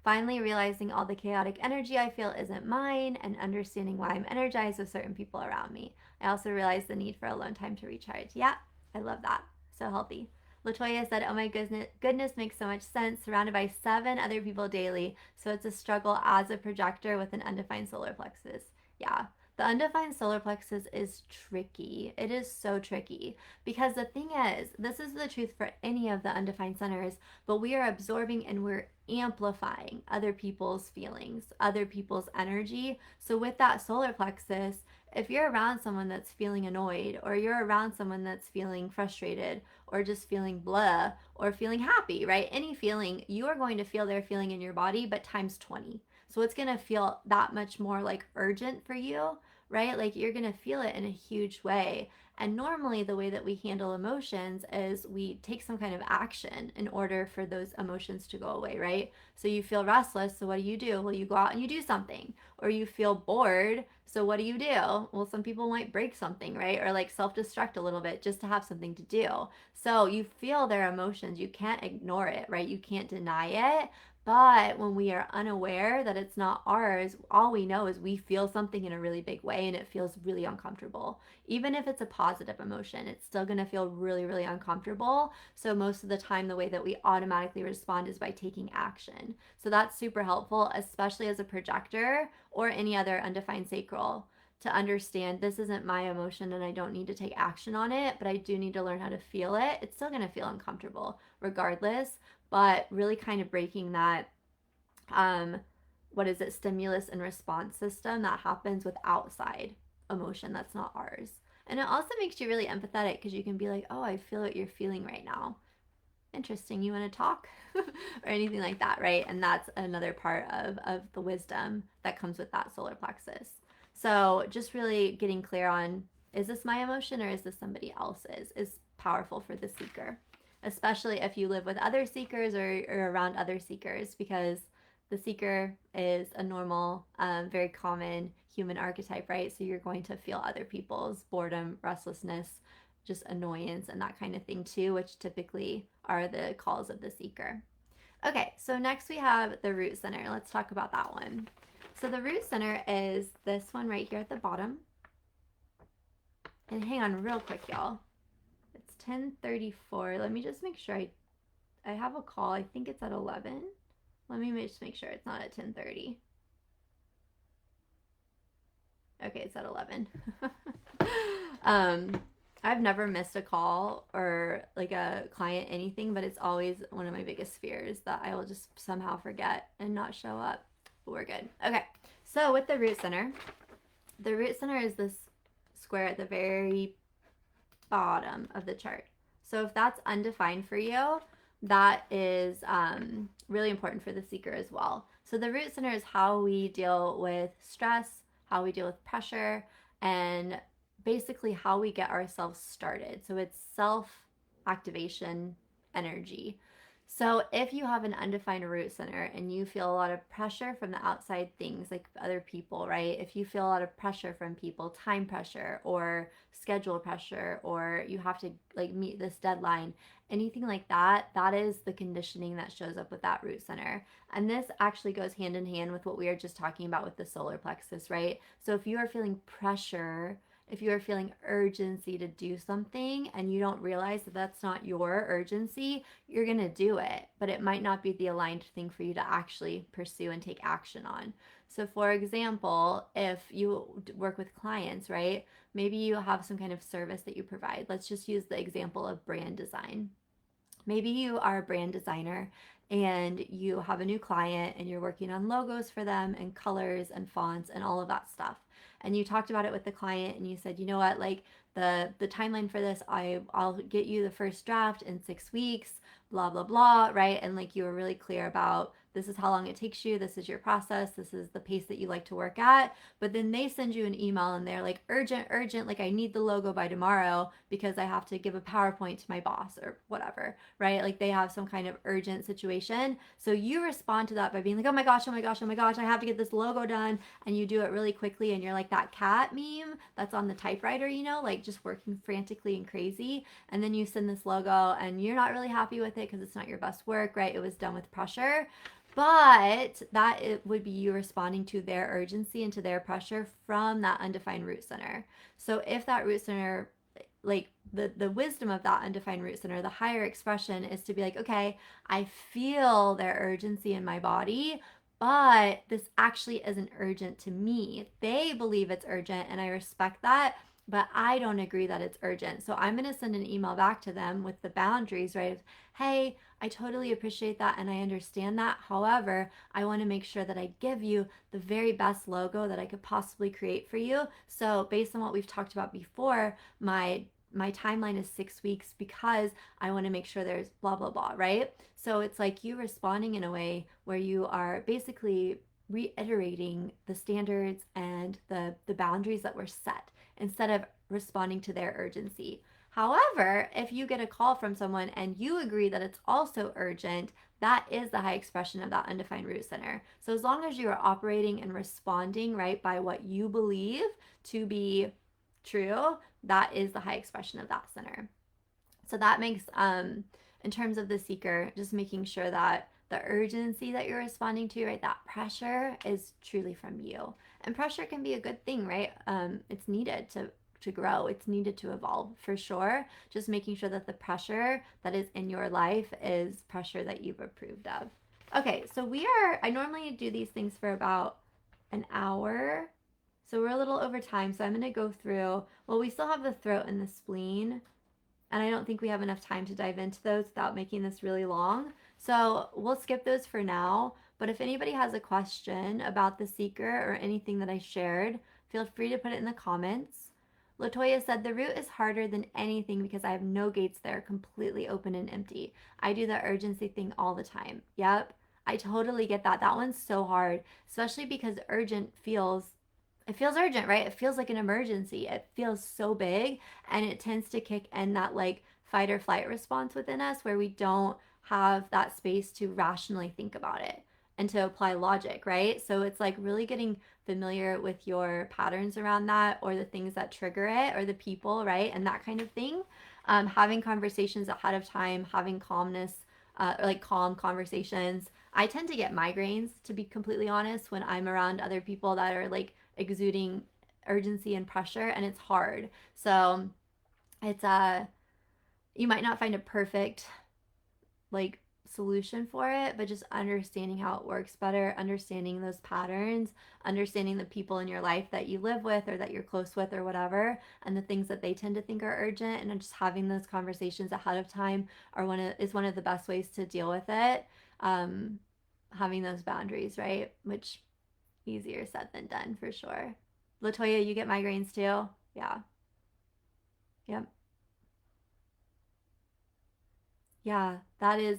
Finally realizing all the chaotic energy I feel isn't mine, and understanding why I'm energized with certain people around me. I also realized the need for alone time to recharge. Yeah, I love that. So healthy. Latoya said, oh my goodness, makes so much sense. Surrounded by 7 other people daily. So it's a struggle as a projector with an undefined solar plexus. Yeah, the undefined solar plexus is tricky. It is so tricky because the thing is, this is the truth for any of the undefined centers, but we are absorbing and we're amplifying other people's feelings, other people's energy. So with that solar plexus, if you're around someone that's feeling annoyed, or you're around someone that's feeling frustrated, or just feeling blah, or feeling happy, right? Any feeling, you are going to feel their feeling in your body, but times 20. So it's going to feel that much more like urgent for you, right? Like you're going to feel it in a huge way. And normally the way that we handle emotions is we take some kind of action in order for those emotions to go away, right? So you feel restless, so what do? Well, you go out and you do something. Or you feel bored, so what do? Well, some people might break something, right? Or like self-destruct a little bit just to have something to do. So you feel their emotions. You can't ignore it, right? You can't deny it, But when we are unaware that it's not ours, all we know is we feel something in a really big way and it feels really uncomfortable. Even if it's a positive emotion, it's still going to feel really, really uncomfortable. So, most of the time, the way that we automatically respond is by taking action. So, that's super helpful, especially as a projector or any other undefined sacral, to understand this isn't my emotion and I don't need to take action on it, but I do need to learn how to feel it. It's still going to feel uncomfortable regardless, but really kind of breaking that um what is it, stimulus and response system that happens with outside emotion that's not ours. And it also makes you really empathetic because you can be like, oh, I feel what you're feeling right now. Interesting, you want to talk? Or anything like that, right? And that's another part of the wisdom that comes with that solar plexus. So just really getting clear on, is this my emotion or is this somebody else's, is powerful for the seeker, especially if you live with other seekers or around other seekers, because the seeker is a normal, very common human archetype, right? So you're going to feel other people's boredom, restlessness, just annoyance and that kind of thing too, which typically are the calls of the seeker. Okay, so next we have the root center. Let's talk about that one. So the root center is this one right here at the bottom. And hang on real quick, y'all. It's 10:34. Let me just make sure I have a call. I think it's at 11. Let me just make sure it's not at 10:30. Okay, it's at 11. I've never missed a call or like a client, anything, but it's always one of my biggest fears that I will just somehow forget and not show up. But we're good. Okay, so with the root center is this square at the very bottom of the chart. So if that's undefined for you, that is really important for the seeker as well. So the root center is how we deal with stress, how we deal with pressure, and basically how we get ourselves started. So it's self activation energy. So if you have an undefined root center and you feel a lot of pressure from the outside things like other people, right? If you feel a lot of pressure from people, time pressure or schedule pressure, or you have to like meet this deadline, anything like that, that is the conditioning that shows up with that root center. And this actually goes hand in hand with what we were just talking about with the solar plexus, right? So if you are feeling pressure, if you are feeling urgency to do something and you don't realize that that's not your urgency, you're going to do it, but it might not be the aligned thing for you to actually pursue and take action on. So, for example, if you work with clients, right, maybe you have some kind of service that you provide. Let's just use the example of brand design. Maybe you are a brand designer and you have a new client and you're working on logos for them and colors and fonts and all of that stuff. And you talked about it with the client and you said, you know what, like the timeline for this, I'll get you the first draft in 6 weeks, blah blah blah, right? And like you were really clear about, this is how long it takes you, this is your process, this is the pace that you like to work at. But then they send you an email and they're like, urgent, urgent, like I need the logo by tomorrow because I have to give a PowerPoint to my boss or whatever, right? Like they have some kind of urgent situation. So you respond to that by being like, oh my gosh, oh my gosh, oh my gosh, I have to get this logo done. And you do it really quickly. And you're like that cat meme that's on the typewriter, you know, like just working frantically and crazy. And then you send this logo and you're not really happy with it because it's not your best work, right? It was done with pressure. But that it would be you responding to their urgency and to their pressure from that undefined root center. So if that root center, like the wisdom of that undefined root center, the higher expression is to be like, okay, I feel their urgency in my body, but this actually isn't urgent to me. They believe it's urgent and I respect that, but I don't agree that it's urgent. So I'm going to send an email back to them with the boundaries, right? Hey, I totally appreciate that and I understand that. However, I want to make sure that I give you the very best logo that I could possibly create for you. So, based on what we've talked about before, my timeline is 6 weeks because I want to make sure there's blah blah blah, right? So it's like you responding in a way where you are basically reiterating the standards and the boundaries that were set instead of responding to their urgency. However, if you get a call from someone and you agree that it's also urgent, that is the high expression of that undefined root center. So as long as you are operating and responding right by what you believe to be true, that is the high expression of that center. So that makes in terms of the seeker, just making sure that the urgency that you're responding to, right? That pressure is truly from you. And pressure can be a good thing, right? It's needed to grow. It's needed to evolve for sure. Just making sure that the pressure that is in your life is pressure that you've approved of. Okay, so I normally do these things for about an hour. So we're a little over time. So I'm going to go through, well, we still have the throat and the spleen. And I don't think we have enough time to dive into those without making this really long. So we'll skip those for now. But if anybody has a question about the seeker or anything that I shared, feel free to put it in the comments. Latoya said, the root is harder than anything because I have no gates there, completely open and empty. I do the urgency thing all the time. Yep, I totally get that. That one's so hard, especially because it feels urgent, right? It feels like an emergency. It feels so big, and it tends to kick in that like fight or flight response within us where we don't have that space to rationally think about it and to apply logic, right? So it's like really getting familiar with your patterns around that, or the things that trigger it, or the people, right? And that kind of thing. Having conversations ahead of time, having calmness, like calm conversations. I tend to get migraines, to be completely honest, when I'm around other people that are like exuding urgency and pressure, and it's hard. So it's you might not find a perfect like solution for it, but just understanding how it works better, understanding those patterns, understanding the people in your life that you live with or that you're close with or whatever, and the things that they tend to think are urgent, and just having those conversations ahead of time is one of the best ways to deal with it. Having those boundaries, right? Which easier said than done for sure. Latoya, you get migraines too? Yeah. Yep. Yeah, that is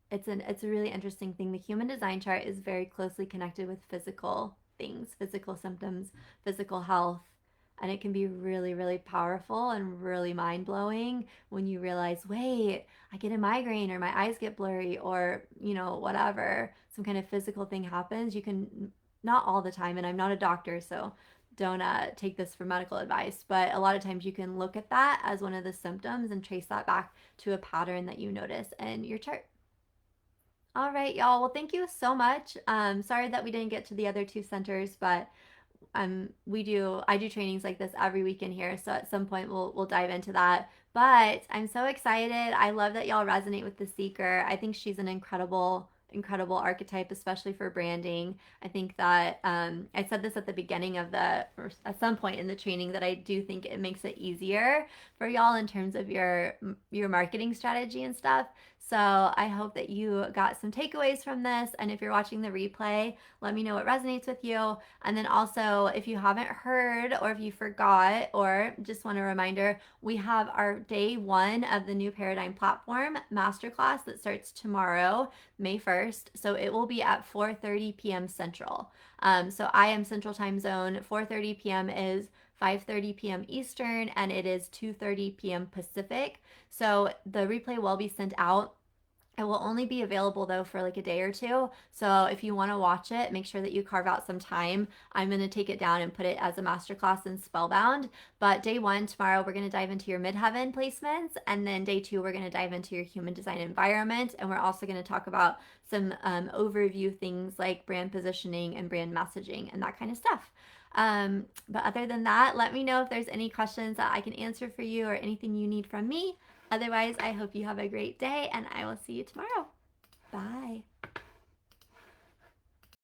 it's a really interesting thing. The human design chart is very closely connected with physical things, physical symptoms, physical health, and it can be really, really powerful and really mind-blowing when you realize, wait, I get a migraine, or my eyes get blurry, or, whatever, some kind of physical thing happens. You can, not all the time, and I'm not a doctor, so don't take this for medical advice, but a lot of times you can look at that as one of the symptoms and trace that back to a pattern that you notice in your chart. All right, y'all. Well, thank you so much. Sorry that we didn't get to the other two centers, but I do trainings like this every weekend here, so at some point we'll dive into that. But I'm so excited. I love that y'all resonate with the seeker. I think she's an incredible archetype, especially for branding. I think that I said this at the beginning of or at some point in the training, that I do think it makes it easier for y'all in terms of your marketing strategy and stuff. So I hope that you got some takeaways from this. And if you're watching the replay, let me know what resonates with you. And then also, if you haven't heard, or if you forgot, or just want a reminder, we have our day 1 of the new Paradigm Platform masterclass that starts tomorrow, May 1st. So it will be at 4:30 p.m. Central. So I am Central Time Zone. 4:30 p.m. is 5:30 p.m. Eastern, and it is 2:30 p.m. Pacific. So the replay will be sent out. It will only be available though for like a day or two. So if you want to watch it, make sure that you carve out some time. I'm going to take it down and put it as a masterclass in Spellbound. But day 1, tomorrow, we're going to dive into your midheaven placements. And then day 2, we're going to dive into your human design environment. And we're also going to talk about some overview things like brand positioning and brand messaging and that kind of stuff. But other than that, let me know if there's any questions that I can answer for you, or anything you need from me. Otherwise, I hope you have a great day, and I will see you tomorrow. Bye.